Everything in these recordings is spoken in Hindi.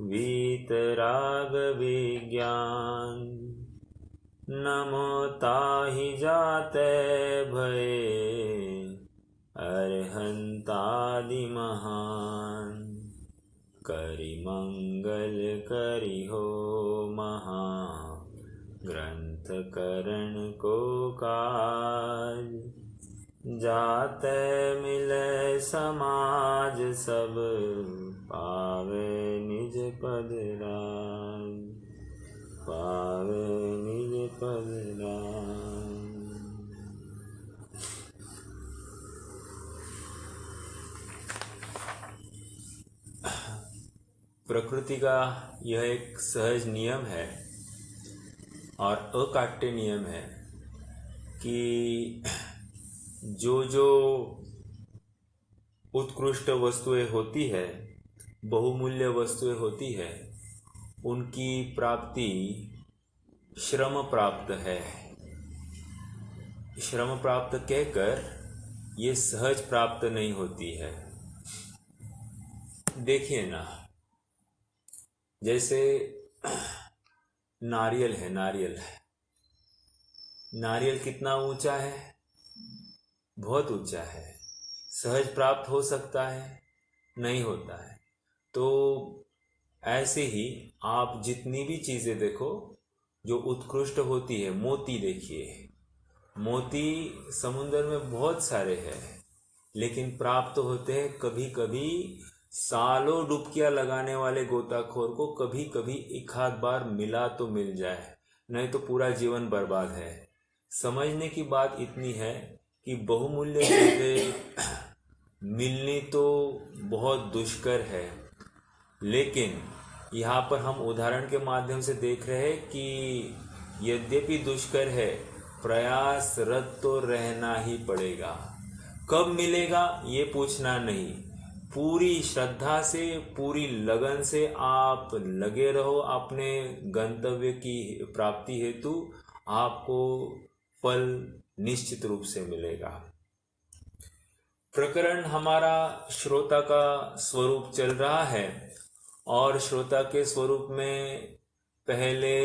वीतराग विज्ञान। नमो ताहि जाते भये अरहंतादि महान। करि मंगल करि हो महा ग्रंथ करण को काज। जाते मिले समाज सब पावे निज पद राज। पावे निज पद राज। प्रकृति का यह एक सहज नियम है और अकाट्य नियम है कि जो जो उत्कृष्ट वस्तुएं होती है, बहुमूल्य वस्तुएं होती है, उनकी प्राप्ति श्रम प्राप्त है। श्रम प्राप्त कहकर ये सहज प्राप्त नहीं होती है। देखिए ना, जैसे नारियल है, नारियल कितना ऊंचा है? बहुत ऊंचा है। सहज प्राप्त हो सकता है? नहीं होता है। तो ऐसे ही आप जितनी भी चीजें देखो जो उत्कृष्ट होती है, मोती देखिए, मोती समुद्र में बहुत सारे हैं, लेकिन प्राप्त होते हैं कभी कभी सालों डुबकियां लगाने वाले गोताखोर को कभी कभी एक आध बार मिला तो मिल जाए, नहीं तो पूरा जीवन बर्बाद है। समझने की बात इतनी है कि बहुमूल्य चीजें मिलनी तो बहुत दुष्कर है, लेकिन यहाँ पर हम उदाहरण के माध्यम से देख रहे हैं कि यद्यपि दुष्कर है, प्रयासरत तो रहना ही पड़ेगा। कब मिलेगा ये पूछना नहीं, पूरी श्रद्धा से, पूरी लगन से आप लगे रहो अपने गंतव्य की प्राप्ति हेतु, आपको फल निश्चित रूप से मिलेगा। प्रकरण हमारा श्रोता का स्वरूप चल रहा है और श्रोता के स्वरूप में पहले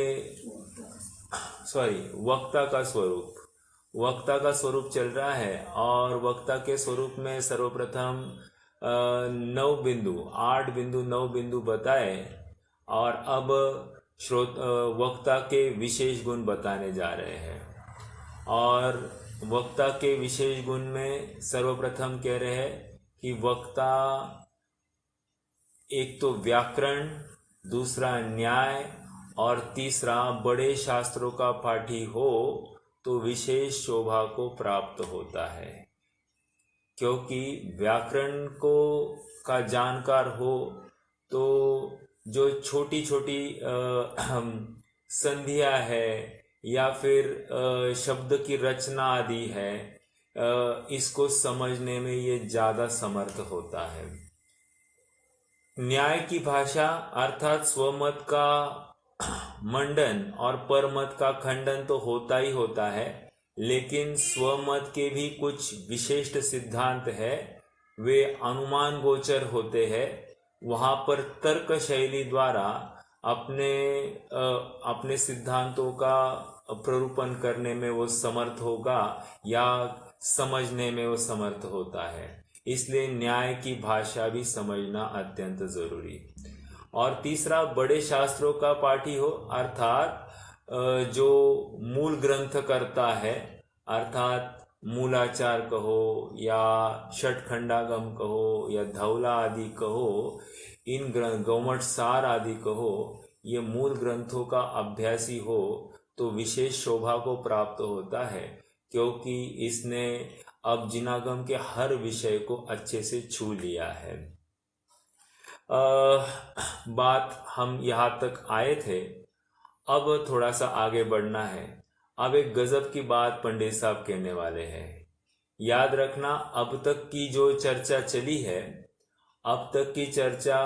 वक्ता का स्वरूप चल रहा है और वक्ता के स्वरूप में सर्वप्रथम 8 बिंदु 9 बिंदु बताए और अब वक्ता के विशेष गुण बताने जा रहे हैं। और वक्ता के विशेष गुण में सर्वप्रथम कह रहे हैं कि वक्ता एक तो व्याकरण, दूसरा न्याय और तीसरा बड़े शास्त्रों का पाठी हो तो विशेष शोभा को प्राप्त होता है। क्योंकि व्याकरण को का जानकार हो तो जो छोटी छोटी संधियां है या फिर शब्द की रचना आदि है, इसको समझने में ये ज्यादा समर्थ होता है। न्याय की भाषा अर्थात स्वमत का मंडन और परमत का खंडन तो होता ही होता है, लेकिन स्वमत के भी कुछ विशिष्ट सिद्धांत है, वे अनुमान गोचर होते हैं। वहां पर तर्क शैली द्वारा अपने सिद्धांतों का प्ररूपण करने में वो समर्थ होगा या समझने में वो समर्थ होता है। इसलिए न्याय की भाषा भी समझना अत्यंत जरूरी। और तीसरा, बड़े शास्त्रों का पाठी हो अर्थात जो मूल ग्रंथ करता है, अर्थात मूलाचार कहो या षटखंडागम कहो या धौला आदि कहो, इन गौमठ सार आदि कहो, ये मूल ग्रंथों का अभ्यासी हो तो विशेष शोभा को प्राप्त होता है, क्योंकि इसने अब जिनागम के हर विषय को अच्छे से छू लिया है। बात हम यहाँ तक आए थे, अब थोड़ा सा आगे बढ़ना है। अब एक गजब की बात पंडित साहब कहने वाले हैं। याद रखना, अब तक की जो चर्चा चली है, अब तक की चर्चा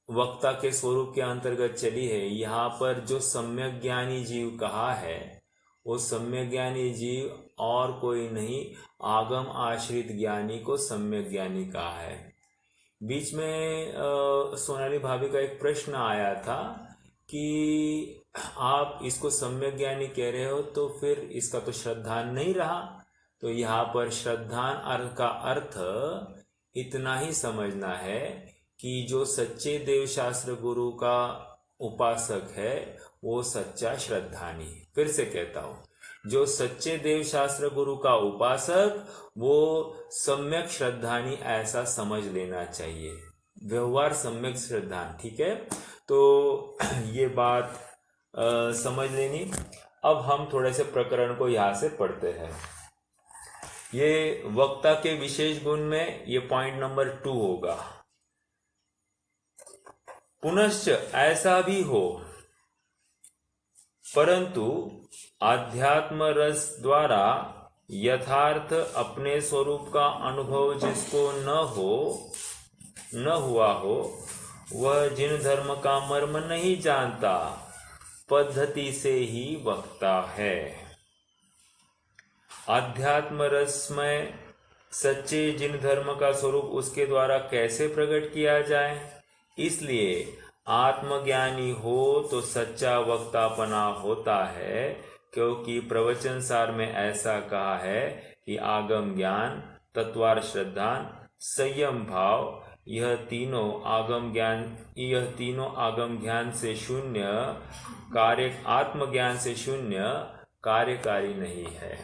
वक्ता के स्वरूप के अंतर्गत चली है। यहाँ पर जो सम्यक ज्ञानी जीव कहा है, वो सम्यक ज्ञानी जीव और कोई नहीं, आगम आश्रित ज्ञानी को सम्यक ज्ञानी कहा है। बीच में सोनाली भाभी का एक प्रश्न आया था कि आप इसको सम्यक ज्ञानी कह रहे हो तो फिर इसका तो श्रद्धान नहीं रहा। तो यहाँ पर श्रद्धान अर्थ का अर्थ इतना ही समझना है कि जो सच्चे देव शास्त्र गुरु का उपासक है वो सच्चा श्रद्धानी। फिर से कहता हूं, जो सच्चे देव शास्त्र गुरु का उपासक वो सम्यक श्रद्धानी, ऐसा समझ लेना चाहिए। व्यवहार सम्यक श्रद्धान, ठीक है। तो ये बात समझ लेनी। अब हम थोड़े से प्रकरण को यहां से पढ़ते हैं। ये वक्ता के विशेष गुण में ये पॉइंट नंबर 2 होगा। पुनश्च ऐसा भी हो, परंतु आध्यात्म रस द्वारा यथार्थ अपने स्वरूप का अनुभव जिसको न हुआ हो, वह जिन धर्म का मर्म नहीं जानता, पद्धति से ही वक्ता है। अध्यात्म रस में सच्चे जिन धर्म का स्वरूप उसके द्वारा कैसे प्रकट किया जाए, इसलिए आत्मज्ञानी हो तो सच्चा वक्तापना होता है, क्योंकि प्रवचन सार में ऐसा कहा है कि आगम ज्ञान, तत्वार श्रद्धान, संयम भाव, यह तीनों आगम ज्ञान से शून्य, कार्य आत्मज्ञान से शून्य, कार्यकारी नहीं है।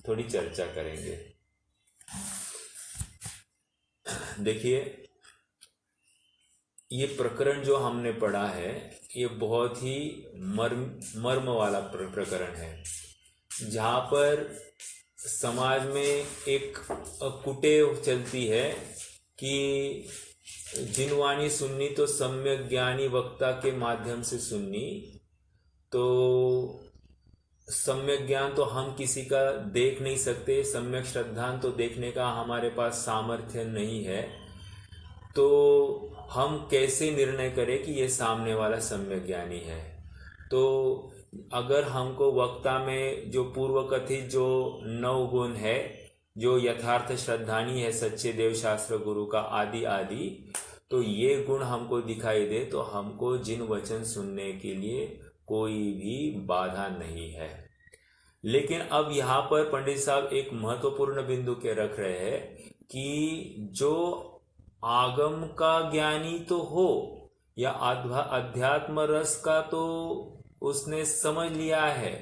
थोड़ी चर्चा करेंगे। देखिए, ये प्रकरण जो हमने पढ़ा है ये बहुत ही मर्म वाला प्रकरण है, जहाँ पर समाज में एक कुटेव चलती है कि जिनवाणी सुननी तो सम्यक ज्ञानी वक्ता के माध्यम से सुननी। तो सम्यक ज्ञान तो हम किसी का देख नहीं सकते, सम्यक श्रद्धान तो देखने का हमारे पास सामर्थ्य नहीं है। तो हम कैसे निर्णय करें कि ये सामने वाला सम्यक ज्ञानी है? तो अगर हमको वक्ता में जो पूर्व कथित जो 9 गुण है, जो यथार्थ श्रद्धानी है सच्चे देव शास्त्र गुरु का आदि आदि, तो ये गुण हमको दिखाई दे तो हमको जिन वचन सुनने के लिए कोई भी बाधा नहीं है। लेकिन अब यहाँ पर पंडित साहब एक महत्वपूर्ण बिंदु के रख रहे हैं कि जो आगम का ज्ञानी तो हो या अध्यात्म रस का तो उसने समझ लिया है,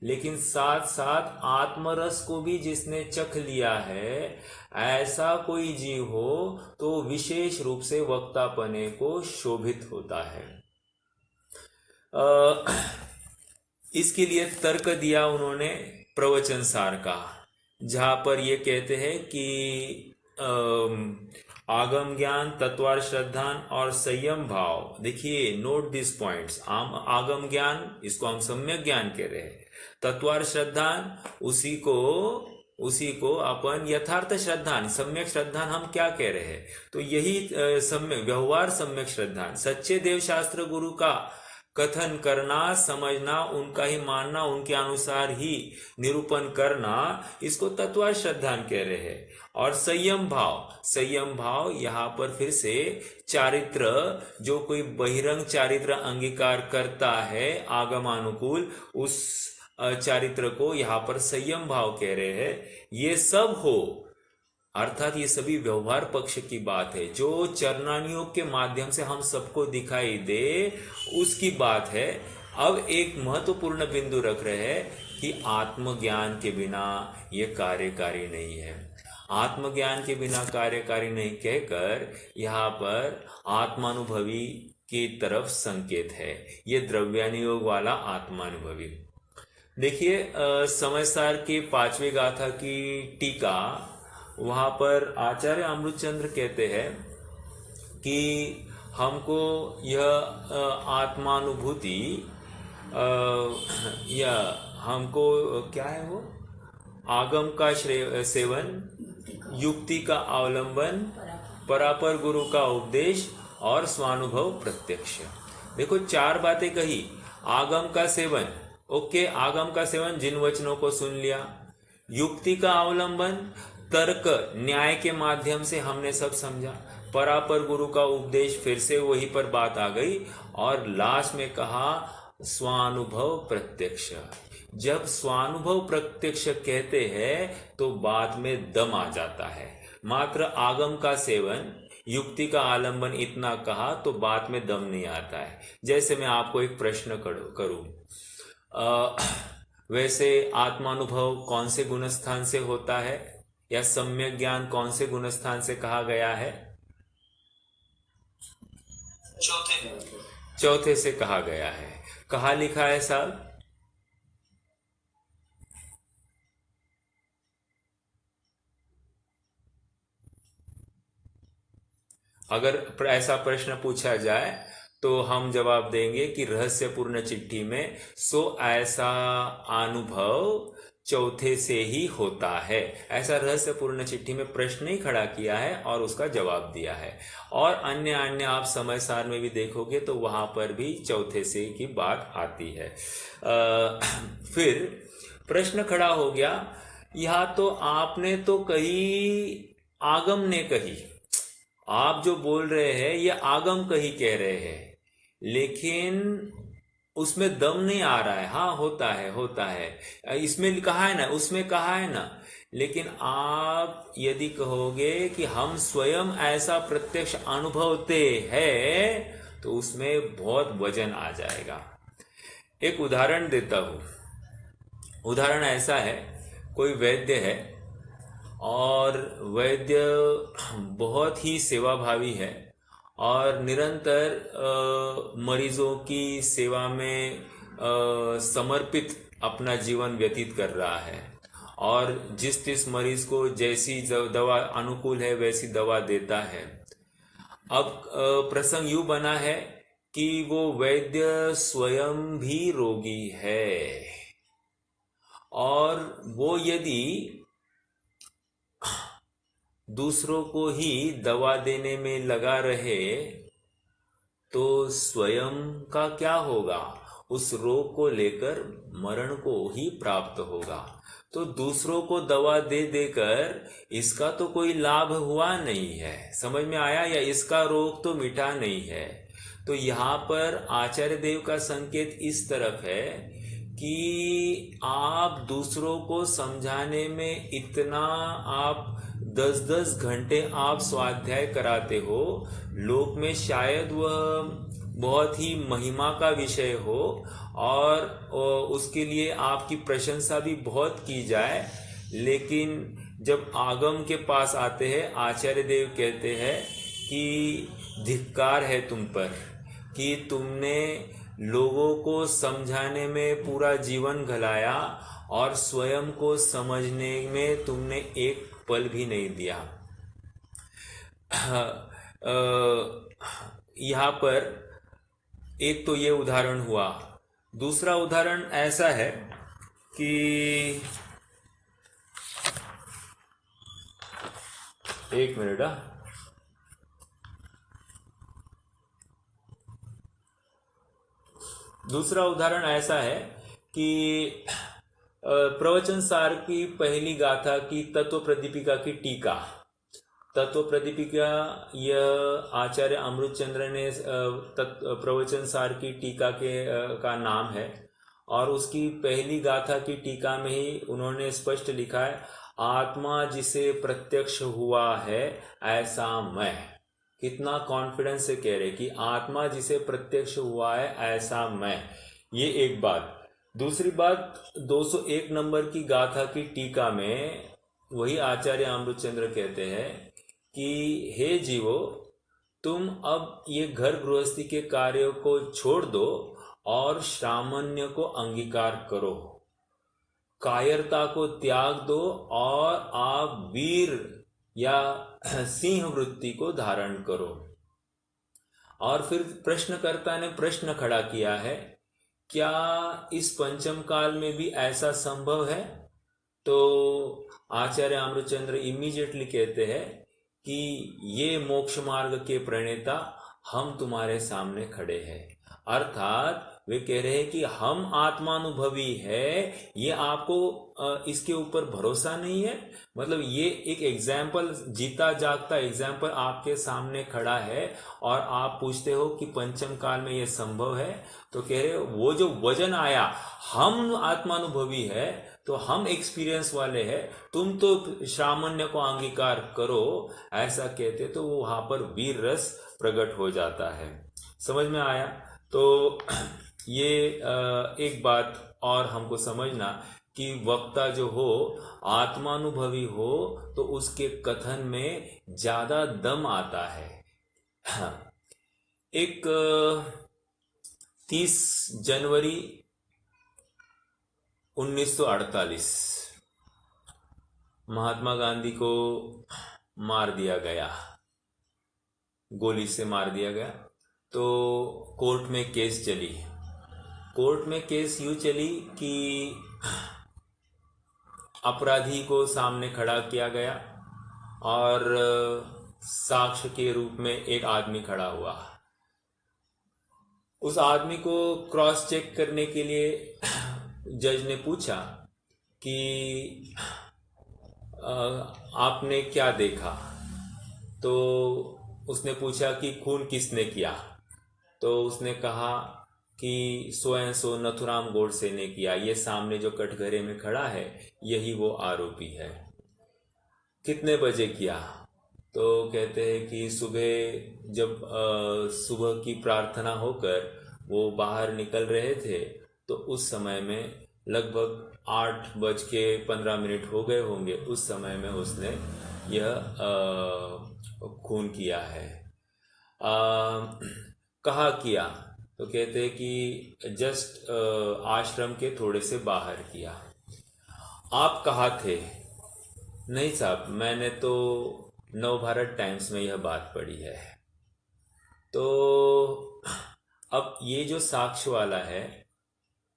लेकिन साथ साथ आत्मरस को भी जिसने चख लिया है, ऐसा कोई जीव हो तो विशेष रूप से वक्तापने को शोभित होता है। इसके लिए तर्क दिया उन्होंने प्रवचन सार का, जहां पर ये कहते हैं कि आगम ज्ञान, तत्वार श्रद्धान और संयम भाव। देखिए, नोट दिस पॉइंट्स। आगम ज्ञान, इसको हम सम्यक ज्ञान कह रहे हैं। तत्वार श्रद्धान, उसी को अपन यथार्थ श्रद्धान, सम्यक श्रद्धान हम क्या कह रहे हैं? तो यही सम्यक व्यवहार, सम्यक श्रद्धान, सच्चे देव शास्त्र गुरु का कथन करना, समझना, उनका ही मानना, उनके अनुसार ही निरूपण करना, इसको तत्वार श्रद्धान कह रहे हैं। और संयम भाव यहाँ पर फिर से चारित्र, जो कोई बहिरंग चारित्र अंगीकार करता है आगमानुकूल, उस चारित्र को यहाँ पर संयम भाव कह रहे हैं। ये सब हो, अर्थात ये सभी व्यवहार पक्ष की बात है, जो चरणानियों के माध्यम से हम सबको दिखाई दे, उसकी बात है। अब एक महत्वपूर्ण बिंदु रख रहे हैं कि आत्मज्ञान के बिना ये कार्यकारी नहीं है। आत्मज्ञान के बिना कार्यकारी नहीं कहकर यहाँ पर आत्मानुभवी की तरफ संकेत है। ये द्रव्यानुयोग वाला आत्मानुभवी। देखिए, समयसार की 5वीं गाथा की टीका, वहां पर आचार्य अमृतचंद्र कहते हैं कि हमको यह आत्मानुभूति या हमको क्या है वो, आगम का सेवन, युक्ति का अवलंबन, परापर गुरु का उपदेश और स्वानुभव प्रत्यक्ष। देखो, 4 बातें कही। आगम का सेवन, ओके, आगम का सेवन, जिन वचनों को सुन लिया। युक्ति का अवलंबन, तर्क न्याय के माध्यम से हमने सब समझा। परापर गुरु का उपदेश, फिर से वही पर बात आ गई और लास्ट में कहा स्वानुभव प्रत्यक्ष। जब स्वानुभव प्रत्यक्ष कहते हैं तो बात में दम आ जाता है। मात्र आगम का सेवन, युक्ति का आलंबन इतना कहा तो बात में दम नहीं आता है। जैसे मैं आपको एक प्रश्न करूं, वैसे आत्मानुभव कौन से गुणस्थान से होता है, या सम्यक ज्ञान कौन से गुणस्थान से कहा गया है? चौथे से कहा गया है। कहाँ लिखा है साहब? अगर ऐसा प्रश्न पूछा जाए तो हम जवाब देंगे कि रहस्यपूर्ण चिट्ठी में सो ऐसा अनुभव चौथे से ही होता है। ऐसा रहस्यपूर्ण चिट्ठी में प्रश्न ही खड़ा किया है और उसका जवाब दिया है। और अन्य अन्य आप समय सार में भी देखोगे तो वहां पर भी चौथे से की बात आती है। फिर प्रश्न खड़ा हो गया, यह तो आपने तो कही, आगम ने कही, आप जो बोल रहे हैं ये आगम कही कह रहे हैं, लेकिन उसमें दम नहीं आ रहा है। हाँ होता है, होता है, इसमें कहा है ना, उसमें कहा है ना। लेकिन आप यदि कहोगे कि हम स्वयं ऐसा प्रत्यक्ष अनुभवते हैं तो उसमें बहुत वजन आ जाएगा। एक उदाहरण देता हूं। उदाहरण ऐसा है, कोई वैद्य है और वैद्य बहुत ही सेवाभावी है और निरंतर मरीजों की सेवा में समर्पित अपना जीवन व्यतीत कर रहा है और जिस मरीज को जैसी दवा अनुकूल है वैसी दवा देता है। अब प्रसंग यूं बना है कि वो वैद्य स्वयं भी रोगी है और वो यदि दूसरों को ही दवा देने में लगा रहे तो स्वयं का क्या होगा? उस रोग को लेकर मरण को ही प्राप्त होगा। तो दूसरों को दवा दे देकर इसका तो कोई लाभ हुआ नहीं है, समझ में आया? या इसका रोग तो मिटा नहीं है। तो यहाँ पर आचार्य देव का संकेत इस तरफ है कि आप दूसरों को समझाने में इतना आप 10-10 घंटे आप स्वाध्याय कराते हो, लोक में शायद वह बहुत ही महिमा का विषय हो और उसके लिए आपकी प्रशंसा भी बहुत की जाए, लेकिन जब आगम के पास आते हैं आचार्य देव कहते हैं कि धिक्कार है तुम पर कि तुमने लोगों को समझाने में पूरा जीवन घलाया और स्वयं को समझने में तुमने एक पल भी नहीं दिया। यहाँ पर एक तो ये उदाहरण हुआ। दूसरा उदाहरण ऐसा है कि एक मिनट, दूसरा उदाहरण ऐसा है कि प्रवचन सार की पहली गाथा की तत्व प्रदीपिका की टीका, तत्व प्रदीपिका यह आचार्य अमृतचंद्र ने प्रवचन सार की टीका का नाम है और उसकी पहली गाथा की टीका में ही उन्होंने स्पष्ट लिखा है, आत्मा जिसे प्रत्यक्ष हुआ है ऐसा मैं। कितना कॉन्फिडेंस से कह रहे कि आत्मा जिसे प्रत्यक्ष हुआ है ऐसा मैं। ये एक बात। दूसरी बात, 201 नंबर की गाथा की टीका में वही आचार्य अमृतचंद्र कहते हैं कि हे जीवो, तुम अब ये घर गृहस्थी के कार्यों को छोड़ दो और श्रामण्य को अंगीकार करो, कायरता को त्याग दो और आप वीर या सिंह वृत्ति को धारण करो। और फिर प्रश्नकर्ता ने प्रश्न खड़ा किया है, क्या इस पंचम काल में भी ऐसा संभव है? तो आचार्य अमृतचंद्र इमीडिएटली कहते हैं कि ये मोक्ष मार्ग के प्रणेता हम तुम्हारे सामने खड़े हैं। अर्थात वे कह रहे हैं कि हम आत्मानुभवी है, ये आपको इसके ऊपर भरोसा नहीं है। मतलब ये एक एग्जाम्पल, जीता जागता एग्जाम्पल आपके सामने खड़ा है और आप पूछते हो कि पंचम काल में ये संभव है। तो कह रहे वो जो वजन आया, हम आत्मानुभवी है तो हम एक्सपीरियंस वाले हैं, तुम तो सामान्य को अंगीकार करो, ऐसा कहते तो वो वहां पर वीर रस प्रकट हो जाता है। समझ में आया? तो ये एक बात और हमको समझना कि वक्ता जो हो आत्मानुभवी हो तो उसके कथन में ज्यादा दम आता है। एक 30 जनवरी 1948 महात्मा गांधी को मार दिया गया, गोली से मार दिया गया। तो कोर्ट में केस चली। कोर्ट में केस यूं चली कि अपराधी को सामने खड़ा किया गया और साक्ष्य के रूप में एक आदमी खड़ा हुआ। उस आदमी को क्रॉस चेक करने के लिए जज ने पूछा कि आपने क्या देखा? तो उसने पूछा कि खून किसने किया? तो उसने कहा कि so and so Nathuram Godse ने किया, ये सामने जो कटघरे में खड़ा है यही वो आरोपी है। कितने बजे किया? तो कहते हैं कि सुबह, जब सुबह की प्रार्थना होकर वो बाहर निकल रहे थे तो उस समय में लगभग 8:15 हो गए होंगे, उस समय में उसने यह खून किया है। कहाँ किया? तो कहते हैं कि जस्ट आश्रम के थोड़े से बाहर किया। आप कहाँ थे? नहीं साहब, मैंने तो नवभारत टाइम्स में यह बात पढ़ी है। तो अब ये जो साक्ष्य वाला है,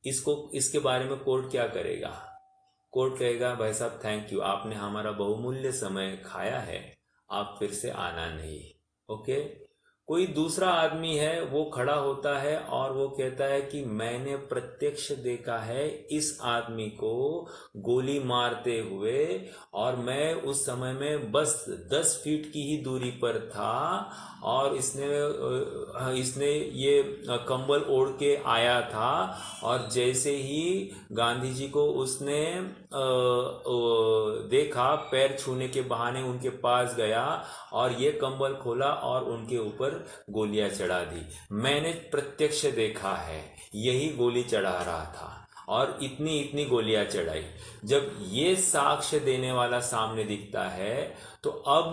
इसके बारे में कोर्ट क्या करेगा? कोर्ट कहेगा भाई साहब थैंक यू, आपने हमारा बहुमूल्य समय खाया है, आप फिर से आना नहीं। ओके। कोई दूसरा आदमी है, वो खड़ा होता है और वो कहता है कि मैंने प्रत्यक्ष देखा है इस आदमी को गोली मारते हुए, और मैं उस समय में बस 10 फीट की ही दूरी पर था और इसने ये कंबल ओढ़ के आया था, और जैसे ही गांधी जी को उसने देखा, पैर छूने के बहाने उनके पास गया और ये कंबल खोला और उनके ऊपर गोलियां चढ़ा दी। मैंने प्रत्यक्ष देखा है, यही गोली चढ़ा रहा था और इतनी इतनी गोलियां चढ़ाई। जब ये साक्ष्य देने वाला सामने दिखता है तो अब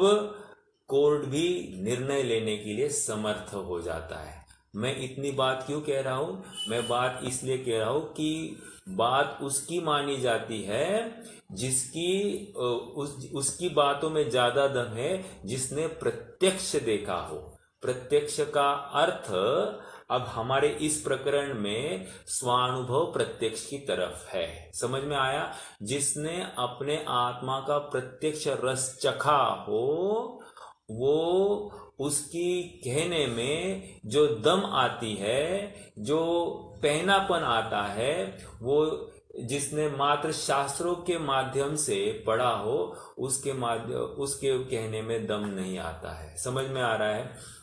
कोर्ट भी निर्णय लेने के लिए समर्थ हो जाता है। मैं इतनी बात क्यों कह रहा हूं? मैं बात इसलिए कह रहा हूं कि बात उसकी मानी जाती है जिसकी उसकी बातों में ज्यादा दम है जिसने प्रत्यक्ष देखा हो। प्रत्यक्ष का अर्थ अब हमारे इस प्रकरण में स्वानुभव प्रत्यक्ष की तरफ है। समझ में आया? जिसने अपने आत्मा का प्रत्यक्ष रस चखा हो, वो उसकी कहने में जो दम आती है, जो पहनापन आता है, वो जिसने मात्र शास्त्रों के माध्यम से पढ़ा हो उसके कहने में दम नहीं आता है। समझ में आ रहा है?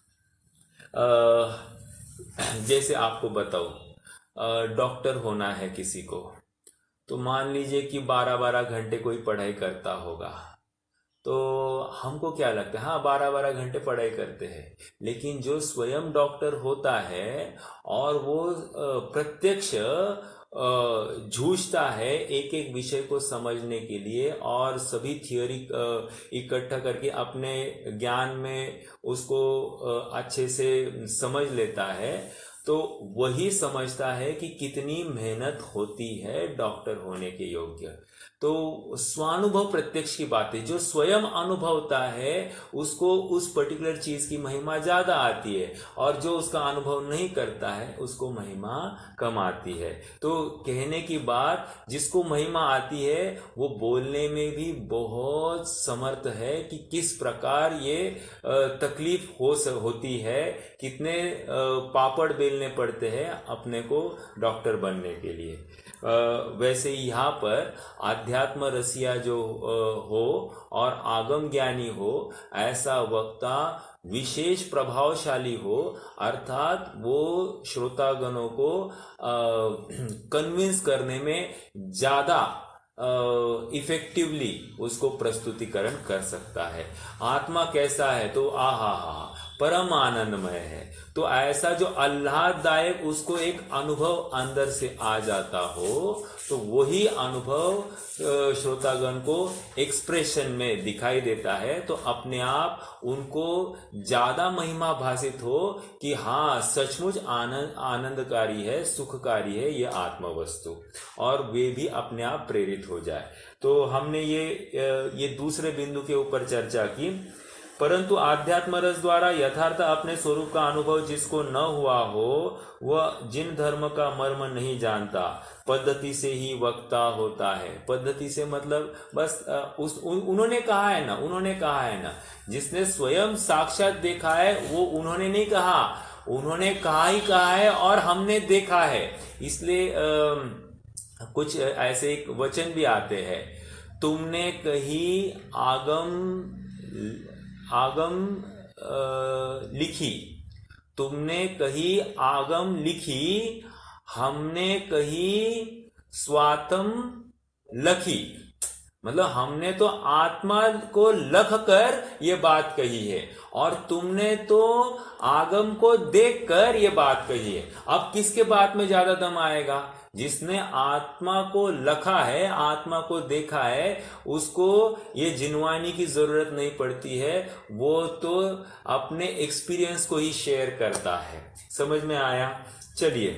जैसे आपको बताओ, डॉक्टर होना है किसी को, तो मान लीजिए कि 12-12 घंटे कोई पढ़ाई करता होगा, तो हमको क्या लगता है, हाँ 12-12 घंटे पढ़ाई करते हैं। लेकिन जो स्वयं डॉक्टर होता है और वो प्रत्यक्ष जूझता है एक एक विषय को समझने के लिए और सभी थियोरी इकट्ठा करके अपने ज्ञान में उसको अच्छे से समझ लेता है, तो वही समझता है कि कितनी मेहनत होती है डॉक्टर होने के योग्य। तो स्वानुभव प्रत्यक्ष की बात है, जो स्वयं अनुभवता है उसको उस पर्टिकुलर चीज की महिमा ज्यादा आती है, और जो उसका अनुभव नहीं करता है उसको महिमा कम आती है। तो कहने की बात, जिसको महिमा आती है वो बोलने में भी बहुत समर्थ है कि किस प्रकार ये तकलीफ होती है, कितने पापड़ बेलने पड़ते हैं अपने को डॉक्टर बनने के लिए। वैसे यहाँ पर आध्यात्म रसिया जो हो और आगम ज्ञानी हो, ऐसा वक्ता विशेष प्रभावशाली हो, अर्थात वो श्रोतागणों को कन्विंस करने में ज्यादा इफेक्टिवली उसको प्रस्तुतिकरण कर सकता है। आत्मा कैसा है, तो आहा परम आनंदमय है। तो ऐसा जो आह्लाददायक उसको एक अनुभव अंदर से आ जाता हो, तो वही अनुभव श्रोतागण को एक्सप्रेशन में दिखाई देता है, तो अपने आप उनको ज्यादा महिमा भासित हो कि हाँ सचमुच आनंदकारी है, सुखकारी है ये आत्म वस्तु, और वे भी अपने आप प्रेरित हो जाए। तो हमने ये दूसरे बिंदु के ऊपर चर्चा की। परंतु आध्यात्म रस द्वारा यथार्थ अपने स्वरूप का अनुभव जिसको न हुआ हो, वह जिन धर्म का मर्म नहीं जानता, पद्धति से ही वक्ता होता है। पद्धति से मतलब बस उन्होंने कहा है ना, जिसने स्वयं साक्षात देखा है वो उन्होंने नहीं कहा, उन्होंने कहा ही कहा है और हमने देखा है। इसलिए कुछ ऐसे एक वचन भी आते हैं, तुमने कहीं आगम लिखी, तुमने कहीं आगम लिखी, हमने कहीं स्वातम लखी। मतलब हमने तो आत्मा को लख कर ये बात कही है, और तुमने तो आगम को देख कर ये बात कही है। अब किसके बात में ज्यादा दम आएगा? जिसने आत्मा को लखा है, आत्मा को देखा है, उसको ये जिनवानी की जरूरत नहीं पड़ती है, वो तो अपने एक्सपीरियंस को ही शेयर करता है। समझ में आया? चलिए,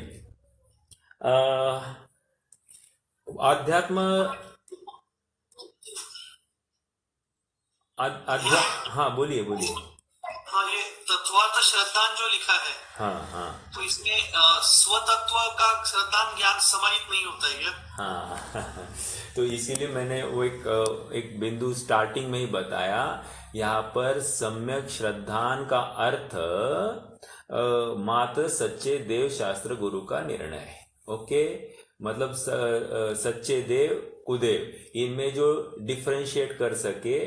अध्यात्म हाँ बोलिए। हाँ, ये तत्वार्थ श्रद्धान जो लिखा है, हाँ तो इसमें स्वतत्व का श्रद्धान ज्ञान समाहित नहीं होता है क्या? हाँ तो इसीलिए मैंने वो एक बिंदु स्टार्टिंग में ही बताया। यहाँ पर सम्यक श्रद्धान का अर्थ मात्र सच्चे देव शास्त्र गुरु का निर्णय है। ओके, मतलब सच्चे देव कुदेव, इनमें जो डिफरेंशिएट कर सके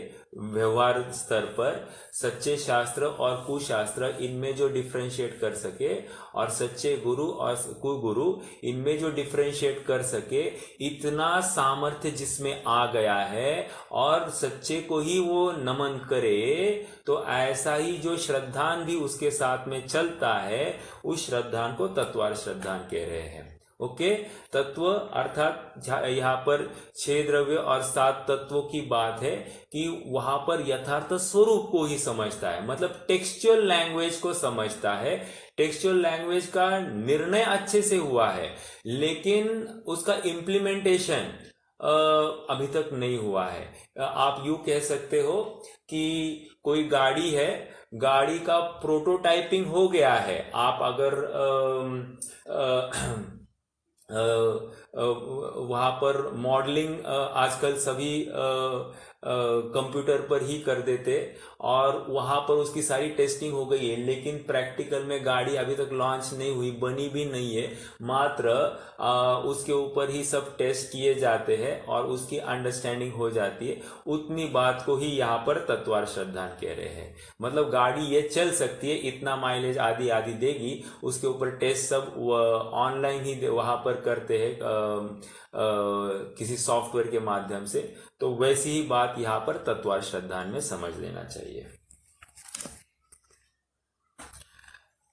व्यवहार स्तर पर, सच्चे शास्त्र और कुशास्त्र इनमें जो डिफरेंशिएट कर सके, और सच्चे गुरु और कुगुरु इनमें जो डिफरेंशिएट कर सके, इतना सामर्थ्य जिसमें आ गया है, और सच्चे को ही वो नमन करे, तो ऐसा ही जो श्रद्धान भी उसके साथ में चलता है, उस श्रद्धान को तत्वार श्रद्धान कह रहे हैं। ओके, तत्व अर्थात यहाँ पर 6 द्रव्य और 7 तत्वों की बात है कि वहां पर यथार्थ स्वरूप को ही समझता है, मतलब टेक्सचुअल लैंग्वेज को समझता है। टेक्सचुअल लैंग्वेज का निर्णय अच्छे से हुआ है, लेकिन उसका इम्प्लीमेंटेशन अभी तक नहीं हुआ है। आप यूं कह सकते हो कि कोई गाड़ी है, गाड़ी का प्रोटोटाइपिंग हो गया है। आप अगर वहां पर मॉडलिंग आजकल सभी कंप्यूटर पर ही कर देते, और वहां पर उसकी सारी टेस्टिंग हो गई है, लेकिन प्रैक्टिकल में गाड़ी अभी तक लॉन्च नहीं हुई, बनी भी नहीं है, मात्र उसके ऊपर ही सब टेस्ट किए जाते हैं और उसकी अंडरस्टैंडिंग हो जाती है। उतनी बात को ही यहाँ पर तत्वार श्रद्धान कह रहे हैं। मतलब गाड़ी ये चल सकती है, इतना माइलेज आदि आदि देगी, उसके ऊपर टेस्ट सब ऑनलाइन ही वहां पर करते हैं किसी सॉफ्टवेयर के माध्यम से। तो वैसी ही बात यहाँ पर तत्वार श्रद्धान में समझ लेना चाहिए।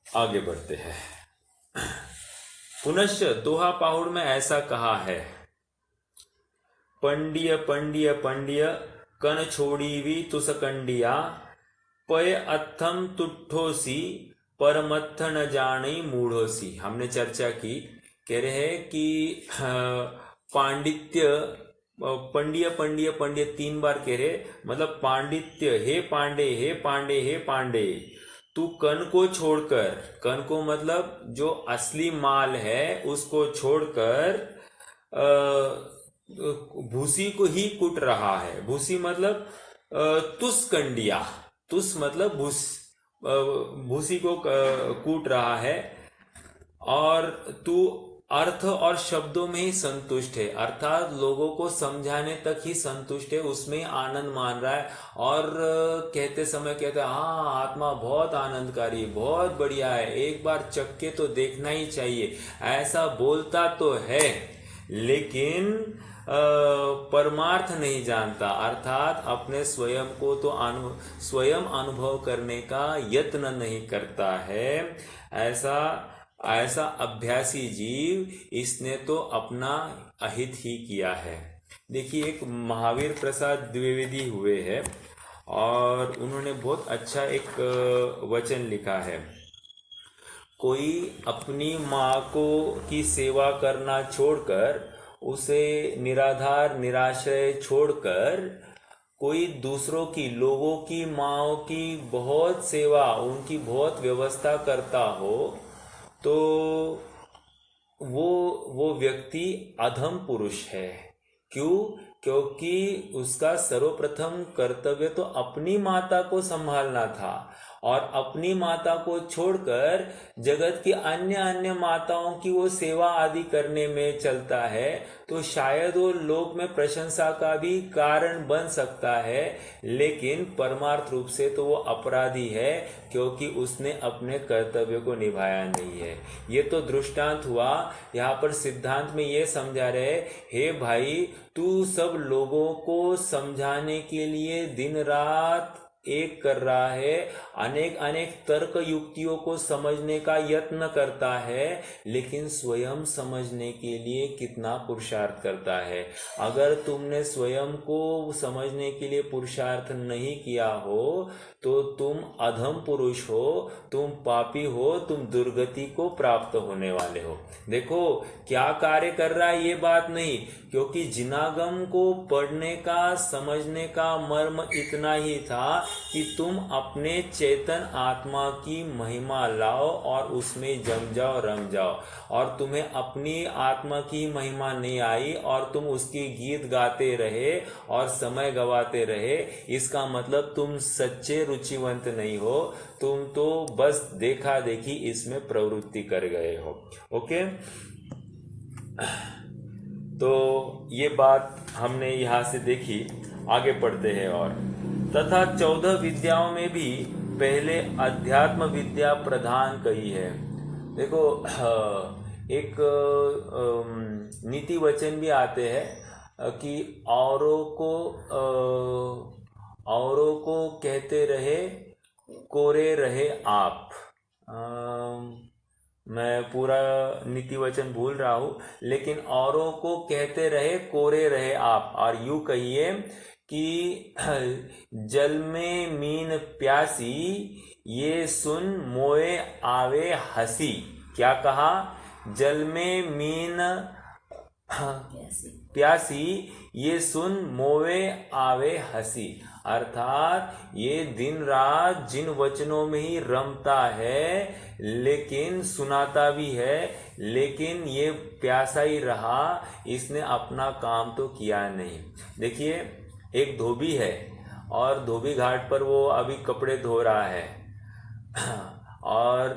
आगे बढ़ते हैं। पुनश्च दोहा पाहुड़ में ऐसा कहा है, पंडिय पंडिय पंडिय कन छोड़ीवी तुसकंडिया, पय अत्थम तुठोसी परमत्थ न जानी मूढ़ोसी। हमने चर्चा की, कह रहे हैं कि पांडित्य पंडिय पंडिय पंडिय 3 बार कह रहे, मतलब पांडित्य, हे पांडे हे पांडे हे पांडे, तू कण को छोड़कर, कण को मतलब जो असली माल है उसको छोड़कर भूसी को ही कूट रहा है। भूसी मतलब तुस कंडिया, तुस मतलब भूसी को कूट रहा है, और तू अर्थ और शब्दों में ही संतुष्ट है, अर्थात लोगों को समझाने तक ही संतुष्ट है, उसमें आनंद मान रहा है। और कहते समय कहते हैं हाँ आत्मा बहुत आनंदकारी, बहुत बढ़िया है, एक बार चख के तो देखना ही चाहिए, ऐसा बोलता तो है लेकिन परमार्थ नहीं जानता, अर्थात अपने स्वयं को तो स्वयं अनुभव करने का यत्न नहीं करता है। ऐसा अभ्यासी जीव, इसने तो अपना अहित ही किया है। देखिए एक महावीर प्रसाद द्विवेदी हुए हैं और उन्होंने बहुत अच्छा एक वचन लिखा है, कोई अपनी माँ को की सेवा करना छोड़कर, उसे निराधार निराश्रय छोड़कर कोई दूसरों की, लोगों की माँओं की बहुत सेवा, उनकी बहुत व्यवस्था करता हो तो वो व्यक्ति अधम पुरुष है। क्यों? क्योंकि उसका सर्वप्रथम कर्तव्य तो अपनी माता को संभालना था, और अपनी माता को छोड़कर जगत की अन्य अन्य माताओं की वो सेवा आदि करने में चलता है, तो शायद वो लोक में प्रशंसा का भी कारण बन सकता है, लेकिन परमार्थ रूप से तो वो अपराधी है, क्योंकि उसने अपने कर्तव्य को निभाया नहीं है। ये तो दृष्टांत हुआ। यहाँ पर सिद्धांत में ये समझा रहे, हे भाई तू सब लोगों को समझाने के लिए दिन रात एक कर रहा है, अनेक अनेक तर्क युक्तियों को समझने का यत्न करता है, लेकिन स्वयं समझने के लिए कितना पुरुषार्थ करता है। अगर तुमने स्वयं को समझने के लिए पुरुषार्थ नहीं किया हो तो तुम अधम पुरुष हो, तुम पापी हो, तुम दुर्गति को प्राप्त होने वाले हो। देखो क्या कार्य कर रहा है ये बात नहीं, क्योंकि जिनागम को पढ़ने का, समझने का मर्म इतना ही था कि तुम अपने चेतन आत्मा की महिमा लाओ और उसमें जम जाओ, रम जाओ। और तुम्हें अपनी आत्मा की महिमा नहीं आई और तुम उसकी गीत गाते रहे और समय गवाते रहे, इसका मतलब तुम सच्चे रुचिवंत नहीं हो, तुम तो बस देखा देखी इसमें प्रवृत्ति कर गए हो। ओके, तो ये बात हमने यहाँ से देखी। आगे पढ़ते हैं और तथा 14 विद्याओं में भी पहले अध्यात्म विद्या प्रधान कही है। देखो एक नीति वचन भी आते हैं कि औरों को कहते रहे, कोरे रहे आप। मैं पूरा नीति वचन भूल रहा हूँ, लेकिन औरों को कहते रहे, कोरे रहे आप। और यूं कहिए कि जल में मीन प्यासी, ये सुन मोए आवे हंसी। क्या कहा? जल में मीन प्यासी, ये सुन मोए आवे हंसी। अर्थात ये दिन रात जिन वचनों में ही रमता है, लेकिन सुनाता भी है, लेकिन ये प्यासा ही रहा, इसने अपना काम तो किया नहीं। देखिए एक धोबी है और धोबी घाट पर वो अभी कपड़े धो रहा है, और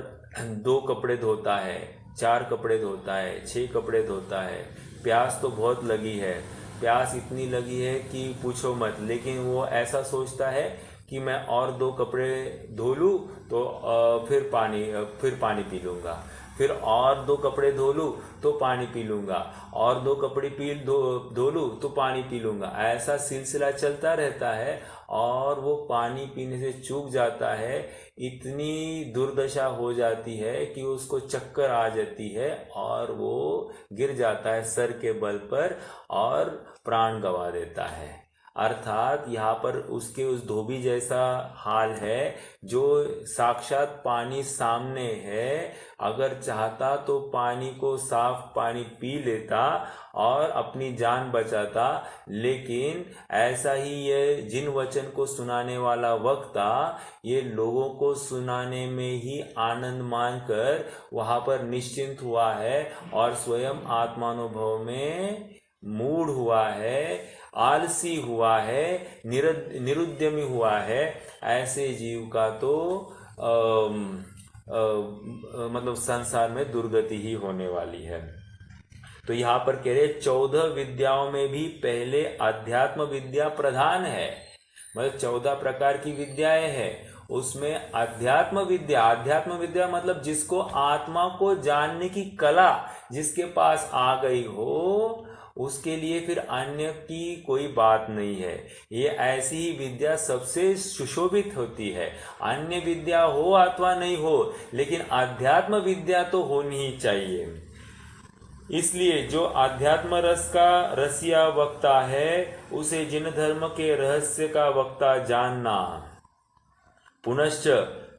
2 कपड़े धोता है, 4 कपड़े धोता है, 6 कपड़े धोता है। प्यास तो बहुत लगी है, प्यास इतनी लगी है कि पूछो मत, लेकिन वो ऐसा सोचता है कि मैं और 2 कपड़े धो लूँ तो फिर पानी पी लूँगा, फिर और 2 कपड़े धो लूँ तो पानी पी लूँगा, और 2 कपड़े धो लूँ तो पानी पी लूँगा। ऐसा सिलसिला चलता रहता है और वो पानी पीने से चूक जाता है। इतनी दुर्दशा हो जाती है कि उसको चक्कर आ जाती है और वो गिर जाता है सर के बल पर और प्राण गंवा देता है। अर्थात यहाँ पर उसके उस धोबी जैसा हाल है जो साक्षात पानी सामने है, अगर चाहता तो पानी को, साफ पानी पी लेता और अपनी जान बचाता, लेकिन ऐसा ही ये जिन वचन को सुनाने वाला वक्ता ये लोगों को सुनाने में ही आनंद मानकर वहां पर निश्चिंत हुआ है और स्वयं आत्मानुभव में मूढ़ हुआ है, आलसी हुआ है, निरुद्यमी हुआ है, ऐसे जीव का तो मतलब संसार में दुर्गति ही होने वाली है। तो यहाँ पर कह रहे 14 विद्याओं में भी पहले अध्यात्म विद्या प्रधान है, मतलब 14 प्रकार की विद्याएं हैं, उसमें अध्यात्म विद्या मतलब जिसको आत्मा को जानने की कला जिसके पास आ गई हो उसके लिए फिर अन्य की कोई बात नहीं है। ये ऐसी ही विद्या सबसे सुशोभित होती है। अन्य विद्या हो अथवा नहीं हो, लेकिन अध्यात्म विद्या तो होनी ही चाहिए। इसलिए जो अध्यात्म रस का रसिया वक्ता है उसे जिन धर्म के रहस्य का वक्ता जानना। पुनश्च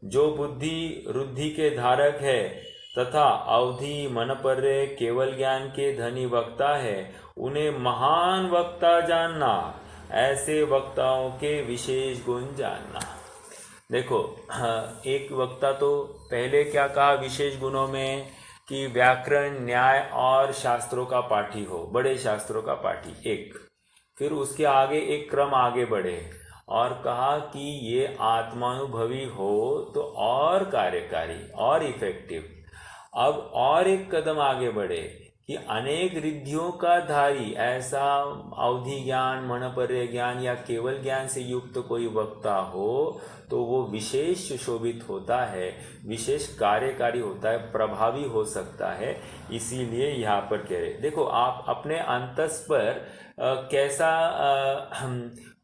जो बुद्धि रुद्धि के धारक है तथा अवधि मनपर्य केवल ज्ञान के धनी वक्ता है उन्हें महान वक्ता जानना। ऐसे वक्ताओं के विशेष गुण जानना। देखो एक वक्ता तो पहले क्या कहा विशेष गुणों में कि व्याकरण, न्याय और शास्त्रों का पाठी हो, बड़े शास्त्रों का पाठी एक। फिर उसके आगे एक क्रम आगे बढ़े और कहा कि ये आत्मानुभवी हो तो और कार्यकारी और इफेक्टिव। अब और एक कदम आगे बढ़े कि अनेक रिद्धियों का धारी ऐसा अवधि ज्ञान, मनपर्य ज्ञान या केवल ज्ञान से युक्त कोई वक्ता हो तो वो विशेष सुशोभित होता है, विशेष कार्यकारी होता है, प्रभावी हो सकता है। इसीलिए यहाँ पर कह रहे देखो आप अपने अंतस पर कैसा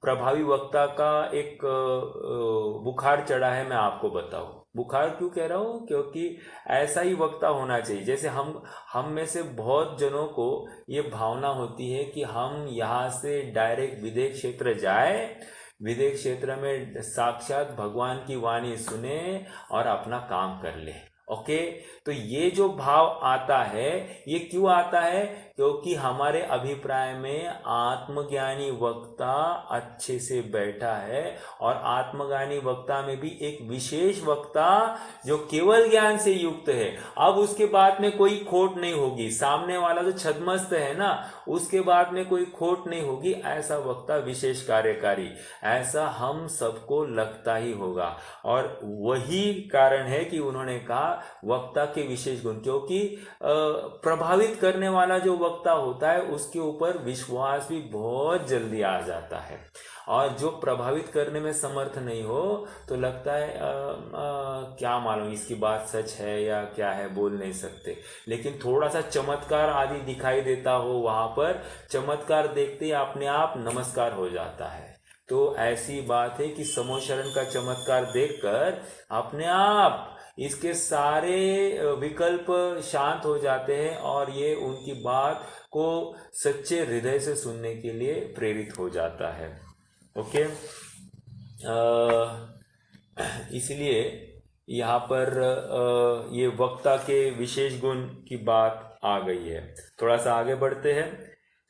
प्रभावी वक्ता का एक बुखार चढ़ा है मैं आपको बताऊं। बुखार क्यों कह रहा हूँ? क्योंकि ऐसा ही वक्ता होना चाहिए। जैसे हम में से बहुत जनों को ये भावना होती है कि हम यहाँ से डायरेक्ट विदेह क्षेत्र जाए, विदेह क्षेत्र में साक्षात भगवान की वाणी सुने और अपना काम कर ले। ओके, तो ये जो भाव आता है ये क्यों आता है? क्योंकि हमारे अभिप्राय में आत्मज्ञानी वक्ता अच्छे से बैठा है और आत्मज्ञानी वक्ता में भी एक विशेष वक्ता जो केवल ज्ञान से युक्त है। अब उसके बाद में कोई खोट नहीं होगी, सामने वाला जो छद्मस्त है ना उसके बाद में कोई खोट नहीं होगी। ऐसा वक्ता विशेष कार्यकारी, ऐसा हम सबको लगता ही होगा। और वही कारण है कि उन्होंने कहा वक्ता के विशेष गुण, क्योंकि प्रभावित करने वाला जो वक्ता होता है उसके ऊपर विश्वास भी बहुत जल्दी आ जाता है। और जो प्रभावित करने में समर्थ नहीं हो तो लगता है क्या मालूम इसकी बात सच है या क्या है, बोल नहीं सकते। लेकिन थोड़ा सा चमत्कार आदि दिखाई देता हो, वहां पर चमत्कार देखते ही अपने आप नमस्कार हो जाता है। तो ऐसी बात है कि समोशरण का चमत्कार देखकर अपने आप इसके सारे विकल्प शांत हो जाते हैं और ये उनकी बात को सच्चे हृदय से सुनने के लिए प्रेरित हो जाता है। ओके, इसलिए यहाँ पर ये वक्ता के विशेष गुण की बात आ गई है। थोड़ा सा आगे बढ़ते हैं।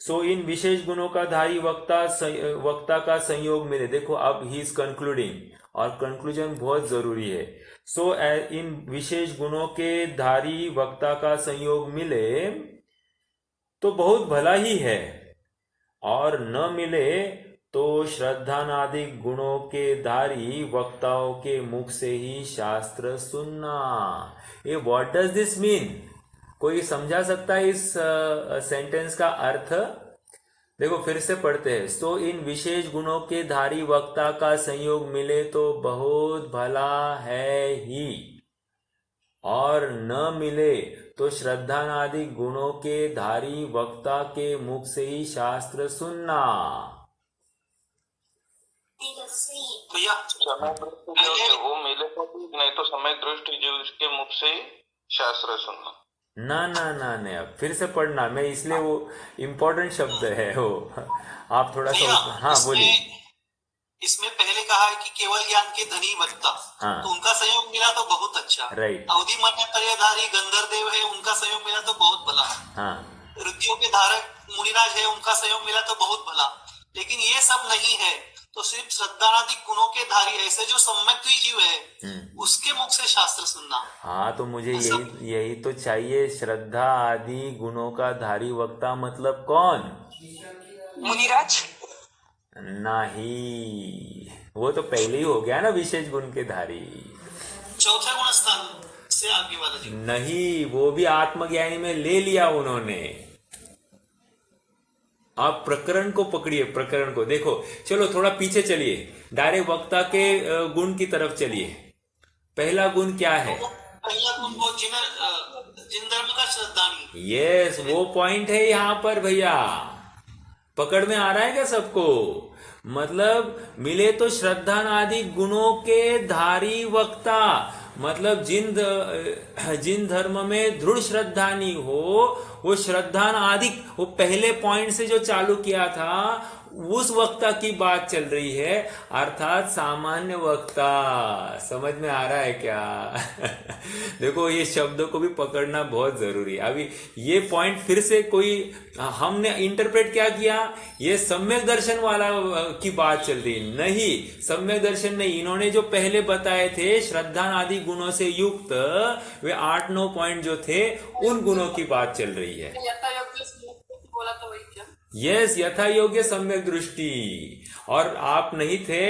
सो इन विशेष गुणों का धारी वक्ता का संयोग मिले। देखो अब ही इज कंक्लूडिंग और कंक्लूजन बहुत जरूरी है। सो इन विशेष गुणों के धारी वक्ता का संयोग मिले तो बहुत भला ही है, और न मिले तो श्रद्धानादि गुणों के धारी वक्ताओं के मुख से ही शास्त्र सुनना। ये व्हाट डज दिस मीन? कोई समझा सकता है इस सेंटेंस का अर्थ? देखो फिर से पढ़ते हैं। सो इन विशेष गुणों के धारी वक्ता का संयोग मिले तो बहुत भला है ही, और न मिले तो श्रद्धानादि गुणों के धारी वक्ता के मुख से ही शास्त्र सुनना। भैया समय दृष्टि जो है वो मिले तो ठीक, नहीं तो समय दृष्टि जो इसके मुख से शास्त्र सुनना। ना ना ना नहीं, अब फिर से पढ़ना, मैं इसलिए वो इम्पोर्टेंट शब्द है वो। आप थोड़ा सा भैया हाँ बोलिए। इसमें इसमें पहले कहा है कि केवल ज्ञान के धनी वक्ता, तो हाँ उनका सहयोग मिला तो बहुत अच्छा। राइट। अवधि मन्य पर्यायधारी गंधर्देव है, उनका सहयोग मिला तो बहुत भला। हाँ ऋद्धियों के धारक मुनिराज है, उनका सहयोग मिला तो बहुत भला। लेकिन ये सब नहीं है तो सिर्फ श्रद्धानादि गुणों के धारी ऐसे जो सम्यक जीव है उसके मुख से शास्त्र सुनना। हाँ, तो मुझे ऐसा यही यही तो चाहिए, श्रद्धा आदि गुणों का धारी वक्ता मतलब कौन? मुनिराज। नहीं, वो तो पहले ही हो गया ना, विशेष गुण के धारी। चौथे गुण स्थान से आगे वाला जीव। नहीं, वो भी आत्मज्ञानी में ले लिया उन्होंने। आप प्रकरण को पकड़िए, प्रकरण को देखो। चलो थोड़ा पीछे चलिए, डायरेक्ट वक्ता के गुण की तरफ चलिए। पहला गुण क्या है? पहला गुण वो जिन धर्म का श्रद्धानी। यस, वो पॉइंट है यहाँ पर भैया। पकड़ में आ रहा है क्या सबको? मतलब मिले तो श्रद्धा आदि गुणों के धारी वक्ता, मतलब जिन धर्म में दृढ़ श्रद्धानी हो, वो श्रद्धा आदि, वो पहले पॉइंट से जो चालू किया था उस वक्ता की बात चल रही है, अर्थात सामान्य वक्ता। समझ में आ रहा है क्या? देखो, ये शब्दों को भी पकड़ना बहुत जरूरी है। अभी ये पॉइंट फिर से कोई, हमने इंटरप्रेट क्या किया, ये सम्यक दर्शन वाला की बात चल रही, नहीं सम्यक दर्शन नहीं। इन्होंने जो पहले बताए थे श्रद्धा आदि गुणों से युक्त, वे 8-9 पॉइंट जो थे उन गुणों की बात चल रही है। बोला तो वही क्या? यस, यथा योग्य सम्यक दृष्टि। और आप नहीं थे,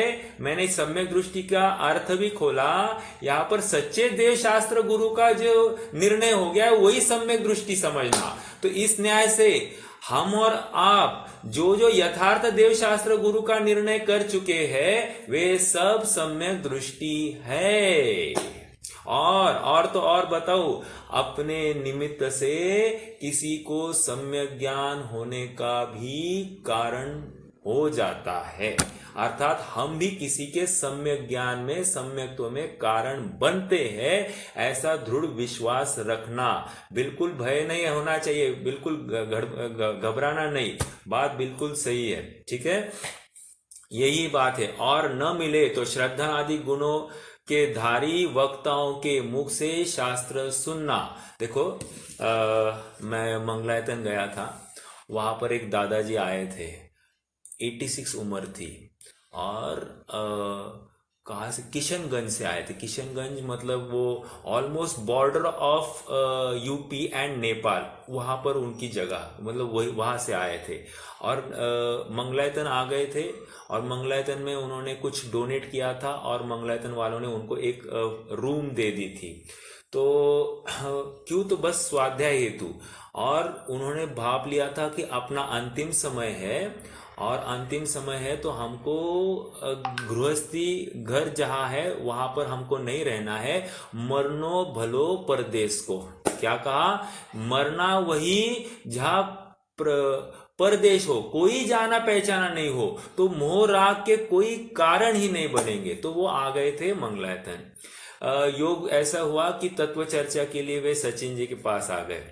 मैंने सम्यक दृष्टि का अर्थ भी खोला। यहाँ पर सच्चे देव शास्त्र गुरु का जो निर्णय हो गया वही सम्यक दृष्टि समझना। तो इस न्याय से हम और आप जो जो यथार्थ देव शास्त्र गुरु का निर्णय कर चुके हैं, वे सब सम्यक दृष्टि है। और तो और बताओ, अपने निमित्त से किसी को सम्यक ज्ञान होने का भी कारण हो जाता है, अर्थात हम भी किसी के सम्यक ज्ञान में, सम्यक्त्व में कारण बनते हैं। ऐसा दृढ़ विश्वास रखना, बिल्कुल भय नहीं होना चाहिए, बिल्कुल घबराना नहीं, बात बिल्कुल सही है। ठीक है, यही बात है। और न मिले तो श्रद्धा आदि गुणों के धारी वक्ताओं के मुख से शास्त्र सुनना। देखो, मैं मंगलायतन गया था, वहां पर एक दादाजी आए थे, 86 उम्र थी, और कहाँ से, किशनगंज से आए थे। किशनगंज मतलब वो almost border of UP and Nepal, वहां पर उनकी जगह, मतलब वही वहां से आए थे। और मंगलायतन आ गए थे, और मंगलायतन में उन्होंने कुछ डोनेट किया था, और मंगलायतन वालों ने उनको एक रूम दे दी थी। तो क्यों, तो बस स्वाध्याय हेतु। और उन्होंने भाप लिया था कि अपना अंतिम समय है, और अंतिम समय है तो हमको गृहस्थी घर जहाँ है वहां पर हमको नहीं रहना है, मरनो भलो परदेश को। क्या कहा? मरना वही जहाँ परदेश हो, कोई जाना पहचाना नहीं हो, तो मोह राग के कोई कारण ही नहीं बनेंगे। तो वो आ गए थे मंगलायतन। योग ऐसा हुआ कि तत्व चर्चा के लिए वे सचिन जी के पास आ गए,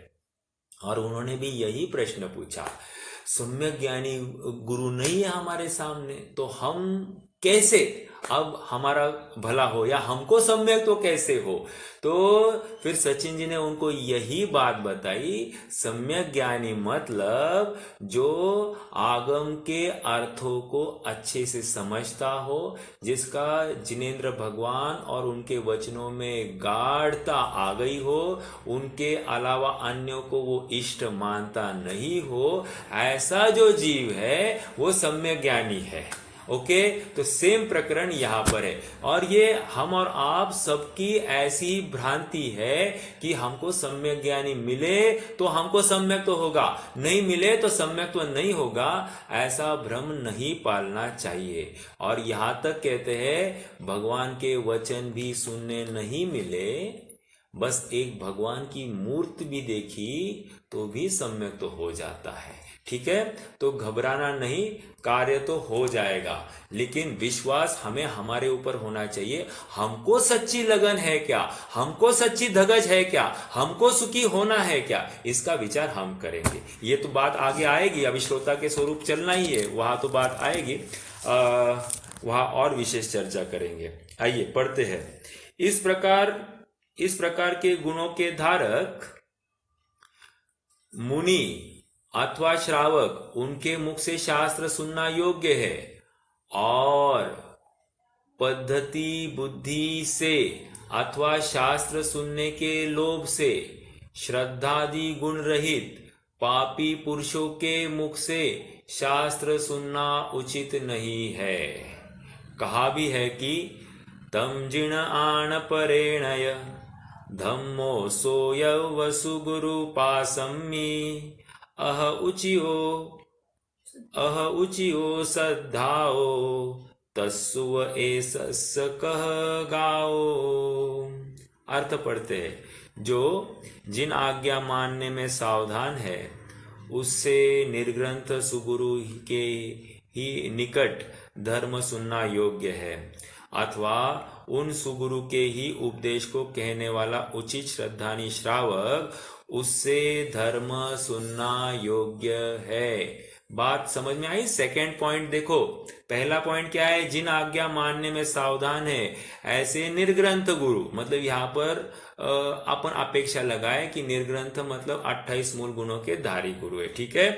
और उन्होंने भी यही प्रश्न पूछा। सम्यक ज्ञानी गुरु नहीं है हमारे सामने, तो हम कैसे अब हमारा भला हो, या हमको सम्यक तो कैसे हो? तो फिर सचिन जी ने उनको यही बात बताई, सम्यक ज्ञानी मतलब जो आगम के अर्थों को अच्छे से समझता हो, जिसका जिनेंद्र भगवान और उनके वचनों में गाढ़ता आ गई हो, उनके अलावा अन्यों को वो इष्ट मानता नहीं हो, ऐसा जो जीव है वो सम्यक ज्ञानी है। ओके, तो सेम प्रकरण यहां पर है। और ये हम और आप सबकी ऐसी भ्रांति है कि हमको सम्यक ज्ञानी मिले तो हमको सम्यक तो होगा, नहीं मिले तो सम्यक तो नहीं होगा, ऐसा भ्रम नहीं पालना चाहिए। और यहां तक कहते हैं, भगवान के वचन भी सुनने नहीं मिले बस एक भगवान की मूर्ति भी देखी तो भी सम्यक तो हो जाता है। ठीक है, तो घबराना नहीं, कार्य तो हो जाएगा, लेकिन विश्वास हमें हमारे ऊपर होना चाहिए। हमको सच्ची लगन है क्या, हमको सच्ची धगज है क्या, हमको सुखी होना है क्या, इसका विचार हम करेंगे। ये तो बात आगे आएगी, अभी श्रोता के स्वरूप चलना ही है, वहां तो बात आएगी, वहां और विशेष चर्चा करेंगे। आइए पढ़ते हैं। इस प्रकार के गुणों के धारक मुनि अथवा श्रावक, उनके मुख से शास्त्र सुनना योग्य है, और पद्धति बुद्धि से अथवा शास्त्र सुनने के लोभ से श्रद्धादि गुण रहित पापी पुरुषों के मुख से शास्त्र सुनना उचित नहीं है। कहा भी है कि तम जिण आण परेणय धम्मो सोय वसु गुरु पासम्मी अह उचियो सद्धाओ तस्सुव एसस कह गाओ। अर्थ पढ़ते हैं। जो जिन आज्ञा मानने में सावधान है, उससे निर्ग्रंथ सुगुरु के ही निकट धर्म सुनना योग्य है, अथवा उन सुगुरु के ही उपदेश को कहने वाला उचित श्रद्धानी श्रावक, उससे धर्म सुनना योग्य है। बात समझ में आई? सेकंड पॉइंट देखो, पहला पॉइंट क्या है? जिन आज्ञा मानने में सावधान है, ऐसे निर्ग्रंथ गुरु, मतलब यहाँ पर अपन अपेक्षा लगाए कि निर्ग्रंथ मतलब 28 मूल गुणों के धारी गुरु है। ठीक है,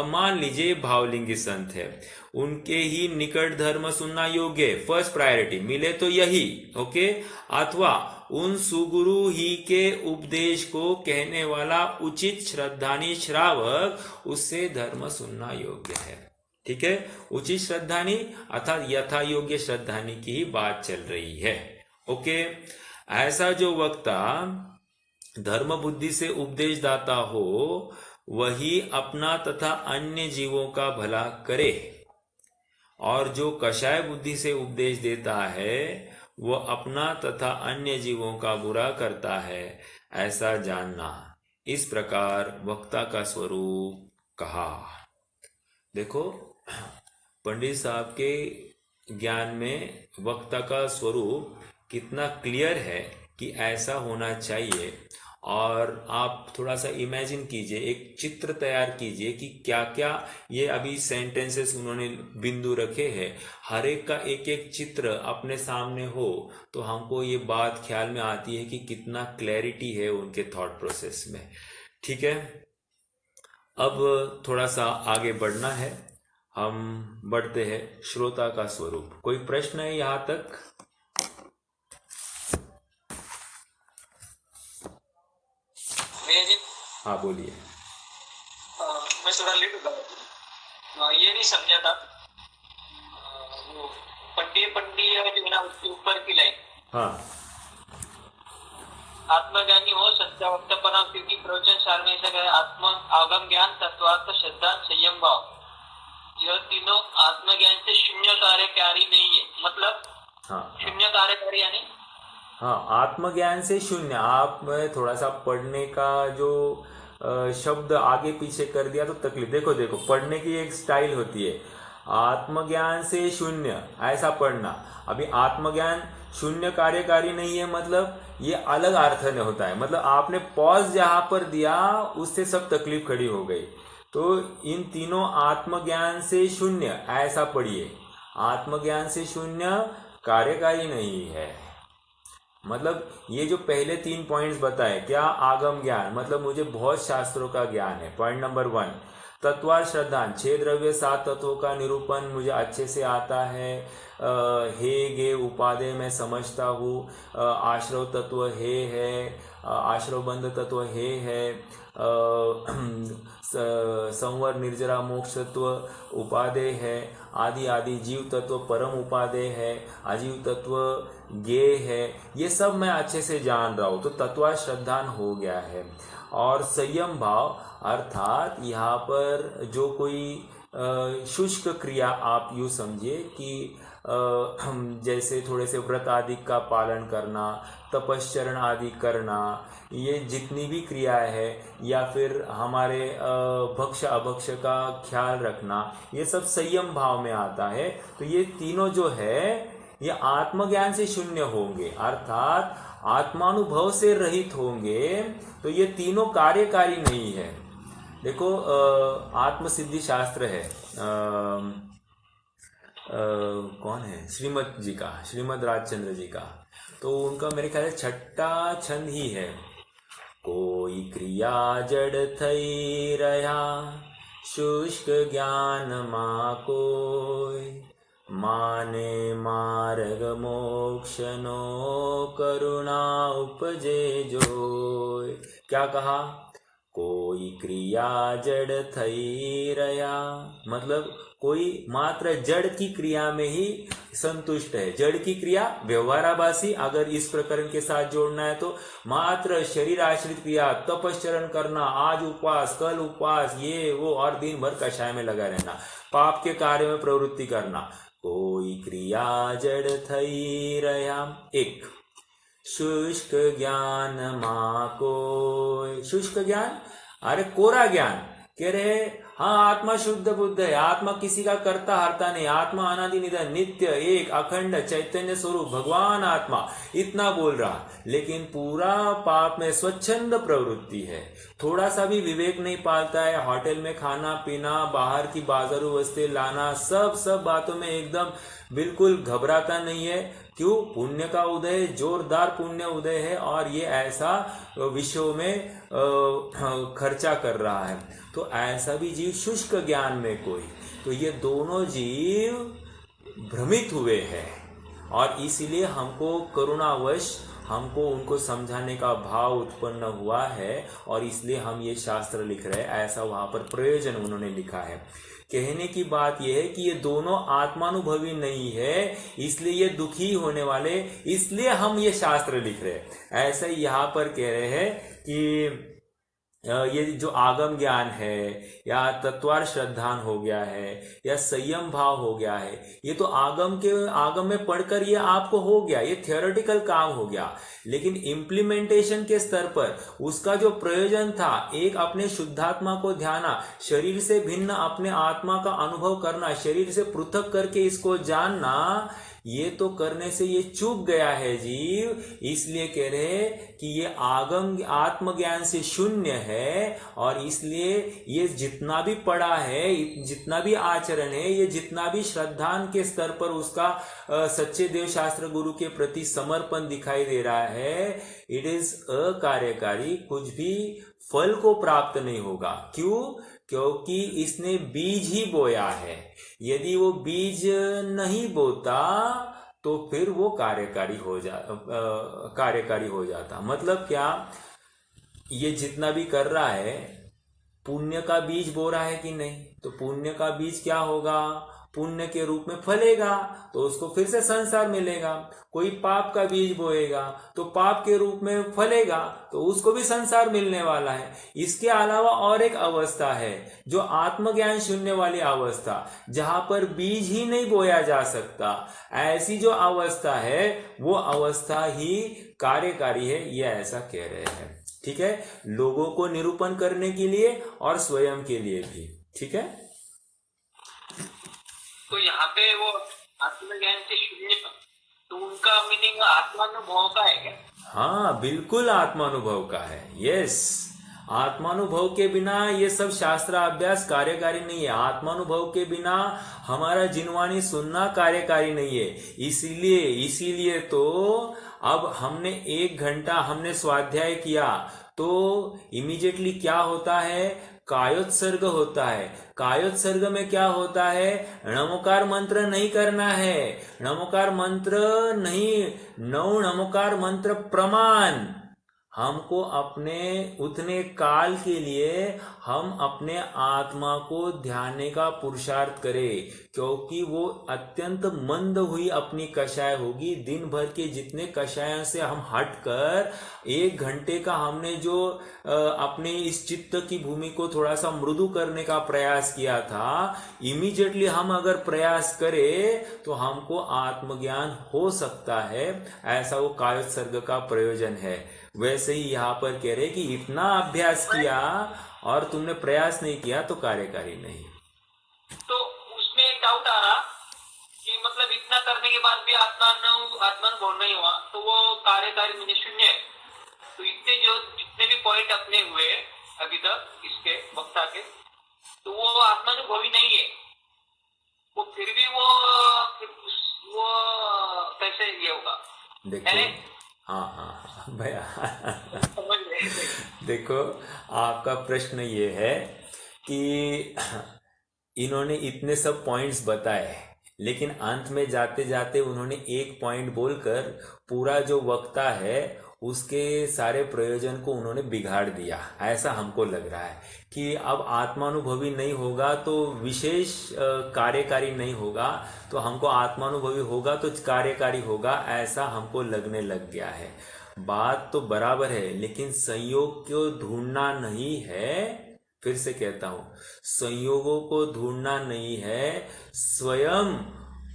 मान लीजिए भावलिंगी संत है, उनके ही निकट धर्म सुनना योग्य है, फर्स्ट प्रायोरिटी मिले तो यही, ओके। अथवा उन सुगुरु ही के उपदेश को कहने वाला उचित श्रद्धानी श्रावक, उससे धर्म सुनना योग्य है। ठीक है, उचित श्रद्धानी अर्थात यथा योग्य श्रद्धानी की ही बात चल रही है। ओके, ऐसा जो वक्ता धर्म बुद्धि से उपदेश दाता हो, वही अपना तथा अन्य जीवों का भला करे, और जो कषाय बुद्धि से उपदेश देता है, वह अपना तथा अन्य जीवों का बुरा करता है, ऐसा जानना। इस प्रकार वक्ता का स्वरूप कहा। देखो, पंडित साहब के ज्ञान में वक्ता का स्वरूप कितना क्लियर है कि ऐसा होना चाहिए। और आप थोड़ा सा इमेजिन कीजिए, एक चित्र तैयार कीजिए कि क्या क्या ये अभी सेंटेंसेस उन्होंने बिंदु रखे हैं, हर एक का एक एक चित्र अपने सामने हो तो हमको ये बात ख्याल में आती है कि कितना क्लैरिटी है उनके थॉट प्रोसेस में। ठीक है, अब थोड़ा सा आगे बढ़ना है, हम बढ़ते हैं श्रोता का स्वरूप। कोई प्रश्न है यहाँ तक? हाँ बोलिए। मैं थोड़ा लेट होगा, ये नहीं समझा था वो पट्टी जो है ना, उसके ऊपर की लाइन। हाँ, आत्मज्ञानी हो सच्चा वक्ता बना, क्योंकि प्रवचन सार में ऐसा कहा, आत्म आगम ज्ञान तत्वार्थ श्रद्धा संयम भाव, यह तीनों आत्मज्ञान से शून्य कार्यकारी नहीं है। मतलब हाँ, शून्य कार्यकारी यानी हाँ, आत्मज्ञान से शून्य। आप थोड़ा सा पढ़ने का जो शब्द आगे पीछे कर दिया तो तकलीफ। देखो पढ़ने की एक स्टाइल होती है, आत्मज्ञान से शून्य ऐसा पढ़ना। अभी आत्मज्ञान शून्य कार्यकारी नहीं है, मतलब ये अलग अर्थ में होता है। मतलब आपने पॉज जहां पर दिया उससे सब तकलीफ खड़ी हो गई। तो इन तीनों आत्मज्ञान से शून्य ऐसा पढ़िए, आत्मज्ञान से शून्य कार्यकारी नहीं है। मतलब ये जो पहले 3 पॉइंट्स बताए, क्या? आगम ज्ञान, मतलब मुझे बहुत शास्त्रों का ज्ञान है, पॉइंट नंबर 1। तत्वार श्रद्धा, 6 द्रव्य 7 तत्वों का निरूपण मुझे अच्छे से आता है। हे गे उपादेय मैं समझता हूँ। आश्रव तत्व हे है, आश्रव बंध तत्व हे है, संवर निर्जरा मोक्ष तत्व उपादेय है, आदि आदि जीव तत्व परम उपादेय है, अजीव तत्व ज्ञेय है। ये सब मैं अच्छे से जान रहा हूँ, तो तत्वा श्रद्धान हो गया है। और संयम भाव अर्थात यहाँ पर जो कोई शुष्क क्रिया, आप यूँ समझिए कि जैसे थोड़े से व्रत आदि का पालन करना, तपश्चरण आदि करना, ये जितनी भी क्रियाएं है, या फिर हमारे भक्ष्य अभक्ष्य का ख्याल रखना, ये सब संयम भाव में आता है। तो ये तीनों जो है ये आत्मज्ञान से शून्य होंगे, अर्थात आत्मानुभव से रहित होंगे। तो ये तीनों कार्यकारी नहीं है। देखो आत्मसिद्धि शास्त्र है, कौन है, श्रीमद जी का, श्रीमद राजचंद्र जी का। तो उनका मेरे ख्याल से छठा छंद ही है। कोई क्रिया जड़ थई रहा, शुष्क ज्ञान मा कोई, माने मार्ग मोक्ष नो करुणा उपजे जोय। क्या कहा? कोई क्रिया जड़ थई रया, मतलब कोई मात्र जड़ की क्रिया में ही संतुष्ट है। जड़ की क्रिया व्यवहाराभासी, अगर इस प्रकरण के साथ जोड़ना है तो मात्र शरीर आश्रित क्रिया, तपश्चरण करना, आज उपवास कल उपवास, ये वो, और दिन भर कषाय में लगा रहना, पाप के कार्य में प्रवृत्ति करना। कोई क्रिया जड़ थई रया। एक, शुष्क ज्ञान मा कोई। शुष्क ज्ञान, अरे कोरा ज्ञान, कह रहे हाँ आत्मा शुद्ध बुद्ध है, आत्मा किसी का कर्ता हरता नहीं, आत्मा अनादि निधन नित्य एक अखंड चैतन्य स्वरूप भगवान आत्मा, इतना बोल रहा, लेकिन पूरा पाप में स्वच्छंद प्रवृत्ति है। थोड़ा सा भी विवेक नहीं पालता है, होटल में खाना पीना, बाहर की बाजारू वस्तुएं लाना, सब बातों में एकदम बिल्कुल घबराता नहीं है। क्यों? पुण्य का उदय, जोरदार पुण्य उदय है, और ये ऐसा विश्व में खर्चा कर रहा है। तो ऐसा भी जीव शुष्क ज्ञान में कोई, तो ये दोनों जीव भ्रमित हुए हैं, और इसीलिए हमको करुणावश हमको उनको समझाने का भाव उत्पन्न हुआ है, और इसलिए हम ये शास्त्र लिख रहे हैं। ऐसा वहां पर प्रयोजन उन्होंने लिखा है। कहने की बात यह है कि ये दोनों आत्मानुभवी नहीं है, इसलिए ये दुखी होने वाले, इसलिए हम ये शास्त्र लिख रहे हैं। ऐसा ही यहाँ पर कह रहे हैं कि ये जो आगम ज्ञान है, या तत्वार श्रद्धान हो गया है, या संयम भाव हो गया है, ये तो आगम में पढ़कर ये आपको हो गया, ये थियोरेटिकल काम हो गया। लेकिन इम्प्लीमेंटेशन के स्तर पर उसका जो प्रयोजन था, एक अपने शुद्धात्मा को ध्याना, शरीर से भिन्न अपने आत्मा का अनुभव करना, शरीर से पृथक करके इसको जानना, ये तो करने से ये चूक गया है जीव। इसलिए कह रहे कि ये आगम आत्मज्ञान से शून्य है, और इसलिए ये जितना भी पढ़ा है, जितना भी आचरण है, ये जितना भी श्रद्धान के स्तर पर उसका सच्चे देव शास्त्र गुरु के प्रति समर्पण दिखाई दे रहा है, इट इज अकार्यकारी, कुछ भी फल को प्राप्त नहीं होगा। क्यों? क्योंकि इसने बीज ही बोया है। यदि वो बीज नहीं बोता तो फिर वो कार्यकारी हो जाता। मतलब क्या? ये जितना भी कर रहा है, पुण्य का बीज बो रहा है कि नहीं? तो पुण्य का बीज क्या होगा? पुण्य के रूप में फलेगा, तो उसको फिर से संसार मिलेगा। कोई पाप का बीज बोएगा तो पाप के रूप में फलेगा, तो उसको भी संसार मिलने वाला है। इसके अलावा और एक अवस्था है, जो आत्मज्ञान शून्य वाली अवस्था, जहां पर बीज ही नहीं बोया जा सकता। ऐसी जो अवस्था है, वो अवस्था ही कार्यकारी है, ये ऐसा कह रहे हैं। ठीक है, लोगों को निरूपण करने के लिए और स्वयं के लिए भी। ठीक है, तो यहाँ पे वो आत्मज्ञान से शून्य, तो उनका मीनिंग आत्मानुभव का है क्या? हाँ, बिल्कुल आत्मानुभव का है। यस, आत्मानुभव के बिना ये सब शास्त्र अभ्यास कार्यकारी नहीं है। आत्मानुभव के बिना हमारा जिनवाणी सुनना कार्यकारी नहीं है। इसीलिए तो अब हमने 1 घंटा हमने स्वाध्याय किया, तो इमीडिएटली क्या होता है? कायोत्सर्ग होता है। कायोत्सर्ग में क्या होता है? णमोकार मंत्र नहीं करना है। णमोकार मंत्र नहीं, 9 णमोकार मंत्र प्रमाण, हमको अपने उतने काल के लिए हम अपने आत्मा को ध्यान का पुरुषार्थ करें, क्योंकि वो अत्यंत मंद हुई अपनी कषाय होगी। दिन भर के जितने कषायों से हम हटकर 1 घंटे का हमने जो अपने इस चित्त की भूमि को थोड़ा सा मृदु करने का प्रयास किया था, इमीडिएटली हम अगर प्रयास करें तो हमको आत्मज्ञान हो सकता है। ऐसा वो कायोत्सर्ग का प्रयोजन है। वैसे ही यहाँ पर कह रहे कि इतना अभ्यास किया और तुमने प्रयास नहीं किया तो कार्यकारी नहीं। तो उसमें एक डाउट आ रहा कि मतलब इतना करने के बाद भी आत्मानुभव नहीं हुआ तो वो कार्यकारी मुझे शून्य है। तो इतने जितने भी पॉइंट अपने हुए अभी तक इसके वक्ता के, तो वो आत्मानुभवी नहीं है, वो फिर भी वो कैसे ये होगा? देखो हाँ भैया देखो, आपका प्रश्न ये है कि इन्होंने इतने सब पॉइंट्स बताए, लेकिन अंत में जाते जाते उन्होंने एक पॉइंट बोलकर पूरा जो वक्ता है उसके सारे प्रयोजन को उन्होंने बिगाड़ दिया। ऐसा हमको लग रहा है कि अब आत्मानुभवी नहीं होगा तो विशेष कार्यकारी नहीं होगा, तो हमको आत्मानुभवी होगा तो कार्यकारी होगा, ऐसा हमको लगने लग गया है। बात तो बराबर है, लेकिन संयोग को ढूंढना नहीं है। फिर से कहता हूं, संयोगों को ढूंढना नहीं है, स्वयं,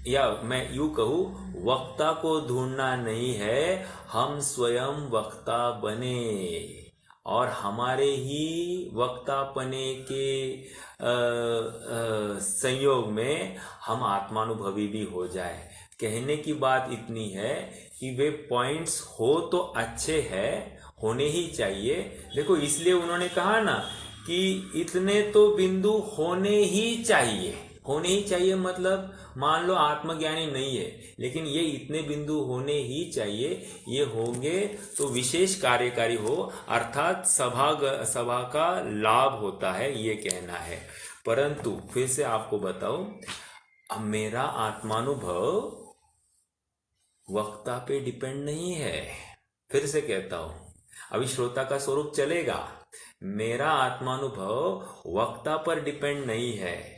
या मैं यूं कहूं, वक्ता को ढूंढना नहीं है, हम स्वयं वक्ता बने और हमारे ही वक्तापने के संयोग में हम आत्मानुभवी भी हो जाए। कहने की बात इतनी है कि वे पॉइंट्स हो तो अच्छे हैं, होने ही चाहिए। देखो, इसलिए उन्होंने कहा ना कि इतने तो बिंदु होने ही चाहिए। होने ही चाहिए मतलब मान लो आत्मज्ञानी नहीं है, लेकिन ये इतने बिंदु होने ही चाहिए। ये होंगे तो विशेष कार्यकारी हो, अर्थात सभा का लाभ होता है, ये कहना है। परंतु फिर से आपको बताऊं, अब मेरा आत्मानुभव वक्ता पे डिपेंड नहीं है। फिर से कहता हूं, अभी श्रोता का स्वरूप चलेगा। मेरा आत्मानुभव वक्ता पर डिपेंड नहीं है,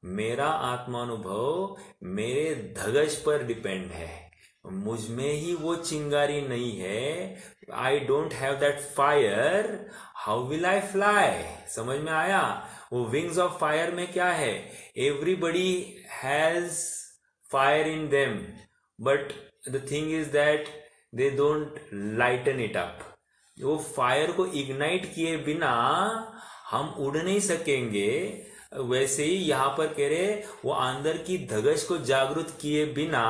मेरा आत्मानुभव मेरे धगश पर डिपेंड है। मुझ में ही वो चिंगारी नहीं है। I don't have that fire, how will I fly? समझ में आया? वो विंग्स ऑफ फायर में क्या है? Everybody has fire in them, but the thing is that they don't lighten it up. वो फायर को इग्नाइट किए बिना हम उड़ नहीं सकेंगे। वैसे ही यहाँ पर कह रहे, वो अंदर की धगश को जागृत किए बिना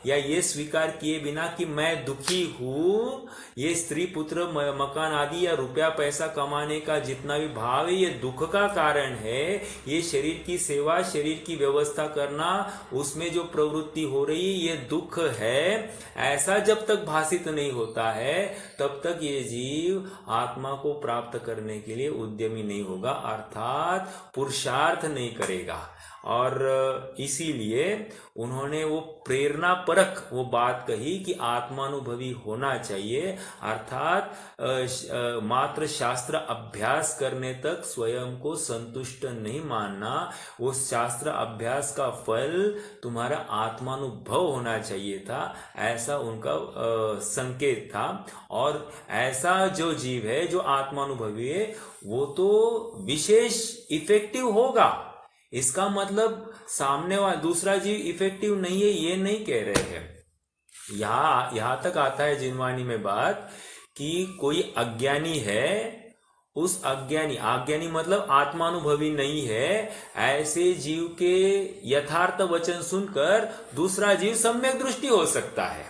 या ये स्वीकार किए बिना कि मैं दुखी हूं, ये स्त्री पुत्र मकान आदि या रुपया पैसा कमाने का जितना भी भाव है ये दुख का कारण है। ये शरीर की सेवा, शरीर की व्यवस्था करना, उसमें जो प्रवृत्ति हो रही है ये दुख है। ऐसा जब तक भाषित नहीं होता है तब तक ये जीव आत्मा को प्राप्त करने के लिए उद्यमी नहीं होगा, अर्थात पुरुषार्थ नहीं करेगा। और इसीलिए उन्होंने वो प्रेरणा परक वो बात कही कि आत्मानुभवी होना चाहिए, अर्थात मात्र शास्त्र अभ्यास करने तक स्वयं को संतुष्ट नहीं मानना। वो शास्त्र अभ्यास का फल तुम्हारा आत्मानुभव होना चाहिए था, ऐसा उनका संकेत था। और ऐसा जो जीव है जो आत्मानुभवी है वो तो विशेष इफेक्टिव होगा। इसका मतलब सामने वाला दूसरा जीव इफेक्टिव नहीं है ये नहीं कह रहे हैं। यहां तक आता है जिनवाणी में बात कि कोई अज्ञानी है, उस अज्ञानी मतलब आत्मानुभवी नहीं है, ऐसे जीव के यथार्थ वचन सुनकर दूसरा जीव सम्यक दृष्टि हो सकता है।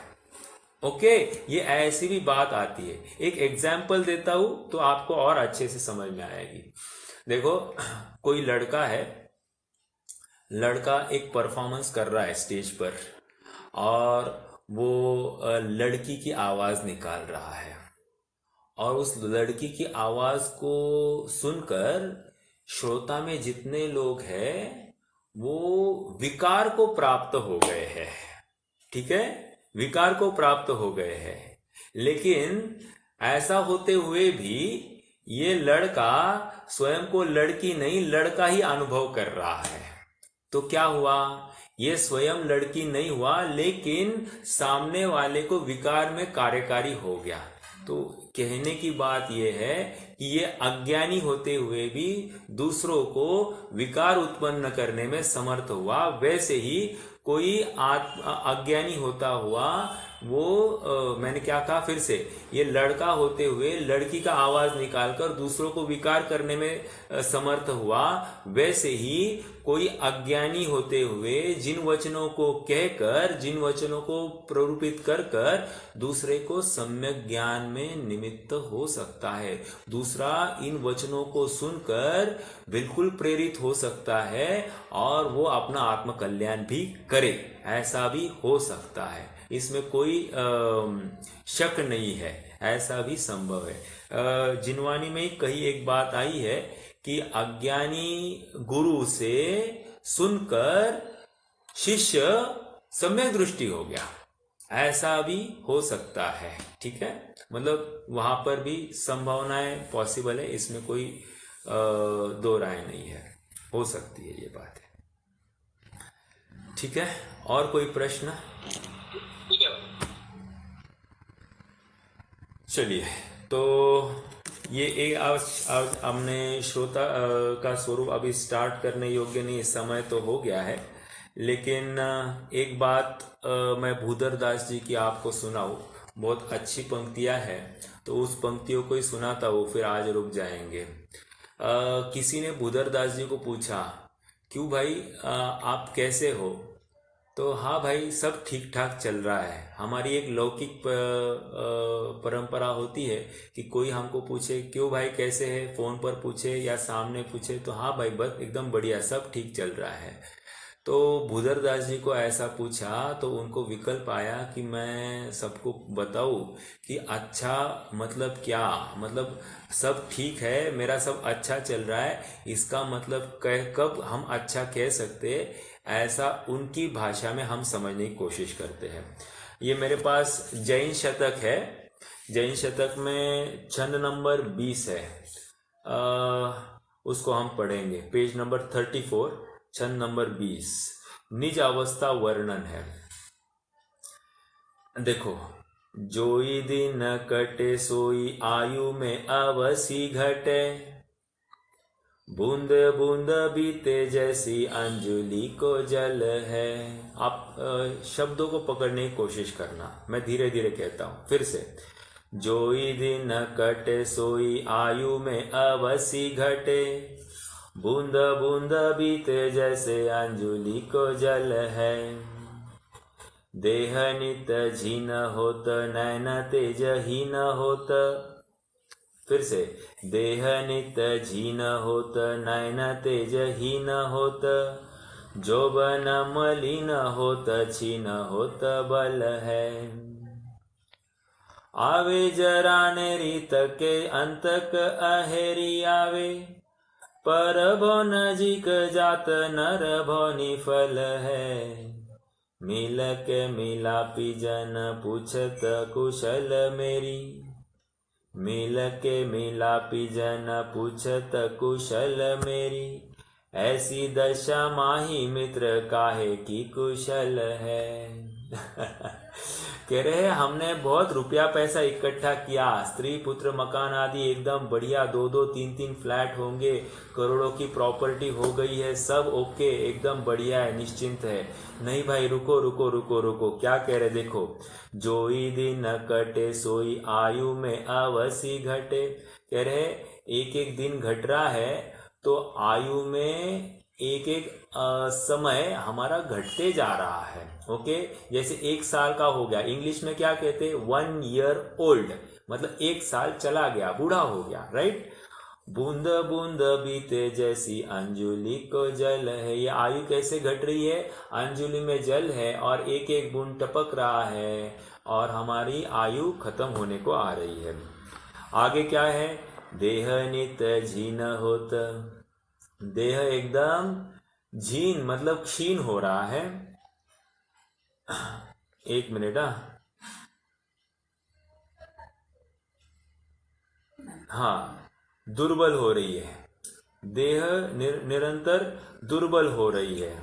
ओके, ये ऐसी भी बात आती है। एक एग्जाम्पल देता हूं तो आपको और अच्छे से समझ में आएगी। देखो, कोई लड़का एक परफॉर्मेंस कर रहा है स्टेज पर और वो लड़की की आवाज निकाल रहा है, और उस लड़की की आवाज को सुनकर श्रोता में जितने लोग हैं वो विकार को प्राप्त हो गए हैं। ठीक है, विकार को प्राप्त हो गए हैं। लेकिन ऐसा होते हुए भी ये लड़का स्वयं को लड़की नहीं लड़का ही अनुभव कर रहा है। तो क्या हुआ, ये स्वयं लड़की नहीं हुआ लेकिन सामने वाले को विकार में कार्यकारी हो गया। तो कहने की बात यह है कि ये अज्ञानी होते हुए भी दूसरों को विकार उत्पन्न करने में समर्थ हुआ। वैसे ही कोई अज्ञानी होता हुआ वो मैंने क्या कहा फिर से, ये लड़का होते हुए लड़की का आवाज निकालकर दूसरों को विकार करने में समर्थ हुआ। वैसे ही कोई अज्ञानी होते हुए जिन वचनों को कहकर, जिन वचनों को प्ररूपित कर कर दूसरे को सम्यक ज्ञान में निमित्त हो सकता है। दूसरा इन वचनों को सुनकर बिल्कुल प्रेरित हो सकता है और वो अपना आत्म कल्याण भी करे, ऐसा भी हो सकता है। इसमें कोई शक नहीं है, ऐसा भी संभव है। जिनवानी में कही एक बात आई है कि अज्ञानी गुरु से सुनकर शिष्य सम्यक दृष्टि हो गया, ऐसा भी हो सकता है। ठीक है, मतलब वहां पर भी संभावनाएं पॉसिबल है, इसमें कोई दो राय नहीं है, हो सकती है ये बात है। ठीक है, और कोई प्रश्न? चलिए, तो ये एक आज हमने श्रोता का स्वरूप अभी स्टार्ट करने योग्य नहीं, समय तो हो गया है, लेकिन एक बात मैं भूधर दास जी की आपको सुनाऊं। बहुत अच्छी पंक्तियां हैं, तो उस पंक्तियों को ही सुनाता हूँ, फिर आज रुक जाएंगे। किसी ने भूधर दास जी को पूछा, क्यों भाई आप कैसे हो? तो हाँ भाई, सब ठीक ठाक चल रहा है। हमारी एक लौकिक परंपरा होती है कि कोई हमको पूछे क्यों भाई कैसे है, फोन पर पूछे या सामने पूछे तो हाँ भाई बस एकदम बढ़िया, सब ठीक चल रहा है। तो भूधर दास जी को ऐसा पूछा तो उनको विकल्प आया कि मैं सबको बताऊं कि अच्छा मतलब क्या, मतलब सब ठीक है, मेरा सब अच्छा चल रहा है, इसका मतलब कब हम अच्छा कह सकते, ऐसा उनकी भाषा में हम समझने की कोशिश करते हैं। ये मेरे पास जैन शतक है, जैन शतक में छंद नंबर 20 है, उसको हम पढ़ेंगे। पेज नंबर 34, छंद नंबर 20, निज अवस्था वर्णन है। देखो, जोई दिन कटे सोई आयु में अवसी घटे, बूंद बूंद बीते जैसी अंजलि को जल है। आप शब्दों को पकड़ने की कोशिश करना, मैं धीरे धीरे कहता हूं फिर से। जोई दिन कटे सोई आयु में अवसी घटे, बूंद बूंद बीते जैसे अंजलि को जल है। देह नित झीन होत नैन तेज हीन होत, फिर से। देह नित झीन होत नैन तेज हीन होत, जोबन मलिन होत छीन होत बल है। आवे जराने रीत के अंतक अहेरी आवे, पर भो नजीक जात नर भो निफल है। मिल के मिलापी जन पूछत कुशल मेरी, मिल के मिलापी जन पूछत कुशल मेरी। ऐसी दशा माही मित्र काहे की कुशल है। कह रहे हमने बहुत रुपया पैसा इकट्ठा किया, स्त्री पुत्र मकान आदि एकदम बढ़िया, 2-2 3-3 फ्लैट होंगे, करोड़ों की प्रॉपर्टी हो गई है, सब ओके, एकदम बढ़िया है, निश्चिंत है। नहीं भाई, रुको रुको रुको रुको, क्या कह रहे देखो। जोई दिन कटे सोई आयु में अवसी घटे, कह रहे एक एक दिन घट रहा है तो आयु में एक एक समय हमारा घटते जा रहा है। ओके, जैसे 1 साल का हो गया, इंग्लिश में क्या कहते हैं, 1 year old, मतलब 1 साल चला गया, बूढ़ा हो गया, राइट। बूंद बूंद बीते जैसी अंजुलि को जल है, ये आयु कैसे घट रही है, अंजुलि में जल है और एक एक बूंद टपक रहा है और हमारी आयु खत्म होने को आ रही है। आगे क्या है, देह नित झीन होत, देह एकदम झीन मतलब क्षीण हो रहा है। एक मिनट, हाँ, दुर्बल हो रही है, देह निरंतर दुर्बल हो रही है।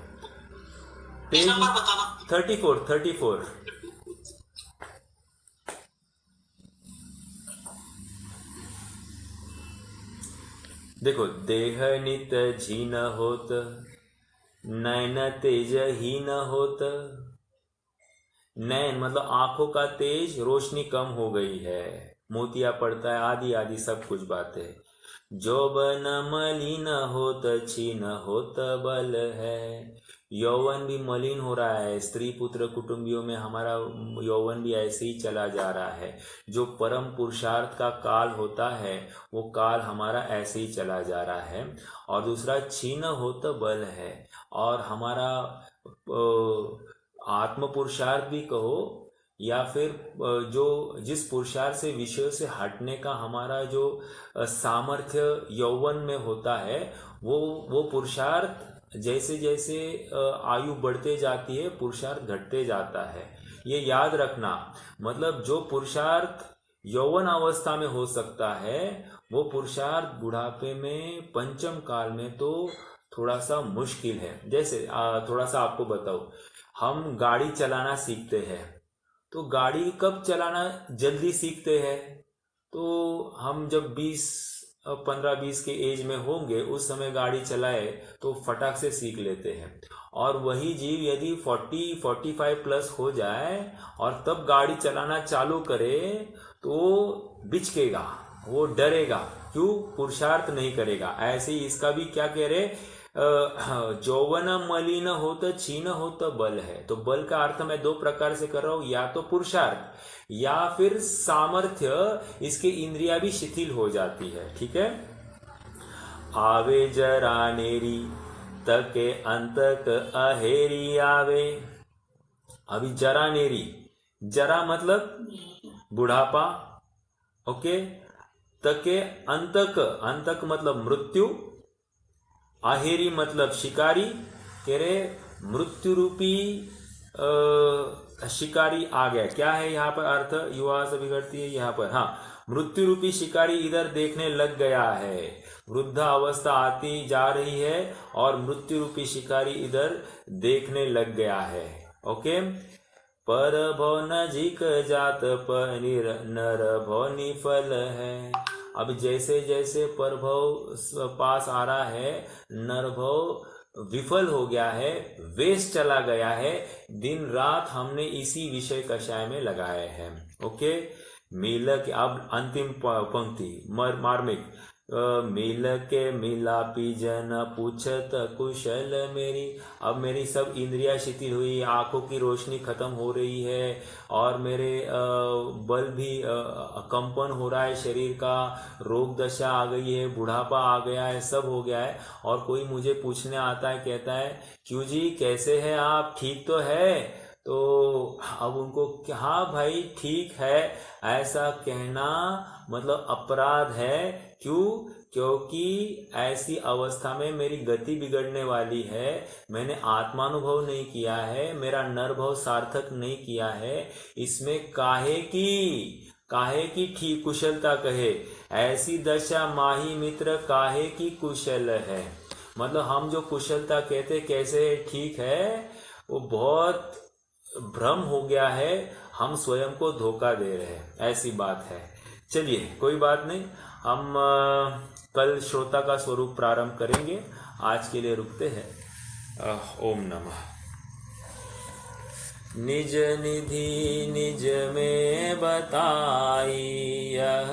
पेज नंबर बताना। 34। देखो, देह नित झीन होत, नैन तेज ही न होत। नैन मतलब आंखों का तेज, रोशनी कम हो गई है, मोतिया पड़ता है, आदि आदि सब कुछ बातें। जौबन मलिन होत, छीन होत बल है। यौवन भी मलिन हो रहा है, स्त्री पुत्र कुटुंबियों में हमारा यौवन भी ऐसे ही चला जा रहा है। जो परम पुरुषार्थ का काल होता है वो काल हमारा ऐसे ही चला जा रहा है। और दूसरा, छीन होत बल है, और हमारा आत्म पुरुषार्थ भी कहो या फिर जो जिस पुरुषार्थ से विषयों से हटने का हमारा जो सामर्थ्य यौवन में होता है, वो पुरुषार्थ जैसे जैसे आयु बढ़ते जाती है पुरुषार्थ घटते जाता है। ये याद रखना, मतलब जो पुरुषार्थ यौवन अवस्था में हो सकता है वो पुरुषार्थ बुढ़ापे में, पंचम काल में तो थोड़ा सा मुश्किल है। जैसे थोड़ा सा आपको बताओ, हम गाड़ी चलाना सीखते हैं, तो गाड़ी कब चलाना जल्दी सीखते हैं? तो हम जब 15-20 के एज में होंगे उस समय गाड़ी चलाए तो फटाक से सीख लेते हैं। और वही जीव यदि 40-45 प्लस हो जाए और तब गाड़ी चलाना चालू करे तो बिचकेगा, वो डरेगा, क्यों? पुरुषार्थ नहीं करेगा। ऐसे ही इसका भी क्या कह रहे, जौवन मलिन होत, छीन होत बल है। तो बल का अर्थ मैं दो प्रकार से कर रहा हूं, या तो पुरुषार्थ या फिर सामर्थ्य, इसके इंद्रिया भी शिथिल हो जाती है। ठीक है। आवे जरा नेरी, तके अंतक अहेरी आवे। अभी जरा नेरी, जरा मतलब बुढ़ापा, ओके। तके अंतक, अंतक मतलब मृत्यु, अहेरी मतलब शिकारी। कह रहे मृत्यु रूपी शिकारी आ गया। क्या है यहाँ पर अर्थ? युवा से बिगड़ती है यहाँ पर। हाँ, मृत्यु रूपी शिकारी इधर देखने लग गया है। वृद्धा अवस्था आती जा रही है और मृत्यु रूपी शिकारी इधर देखने लग गया है। ओके। पर भव नजीक जात पनिर नर भव निफल है। अब जैसे जैसे परभव पास आ रहा है, नरभव विफल हो गया है, वेस्ट चला गया है। दिन रात हमने इसी विषय कषाय में लगाए हैं। ओके। मिलक, अब अंतिम पंक्ति मार्मिक, मिल के मिलापी जन पूछत कुशल मेरी। अब मेरी सब इंद्रिया शिथिल हुई, आंखों की रोशनी खत्म हो रही है और मेरे बल भी कंपन हो रहा है, शरीर का रोग दशा आ गई है, बुढ़ापा आ गया है, सब हो गया है। और कोई मुझे पूछने आता है, कहता है क्यों जी कैसे है आप, ठीक तो है? तो अब उनको हाँ भाई ठीक है ऐसा कहना मतलब अपराध है। क्यों? क्योंकि ऐसी अवस्था में मेरी गति बिगड़ने वाली है, मैंने आत्मानुभव नहीं किया है, मेरा नरभव सार्थक नहीं किया है। इसमें काहे की ठीक कुशलता कहे, ऐसी दशा माही मित्र काहे की कुशल है। मतलब हम जो कुशलता कहते कैसे ठीक है, वो बहुत भ्रम हो गया है, हम स्वयं को धोखा दे रहे हैं, ऐसी बात है। चलिए कोई बात नहीं, हम कल श्रोता का स्वरूप प्रारंभ करेंगे। आज के लिए रुकते हैं। ओम नमः। निज निधि निज में बताई, यह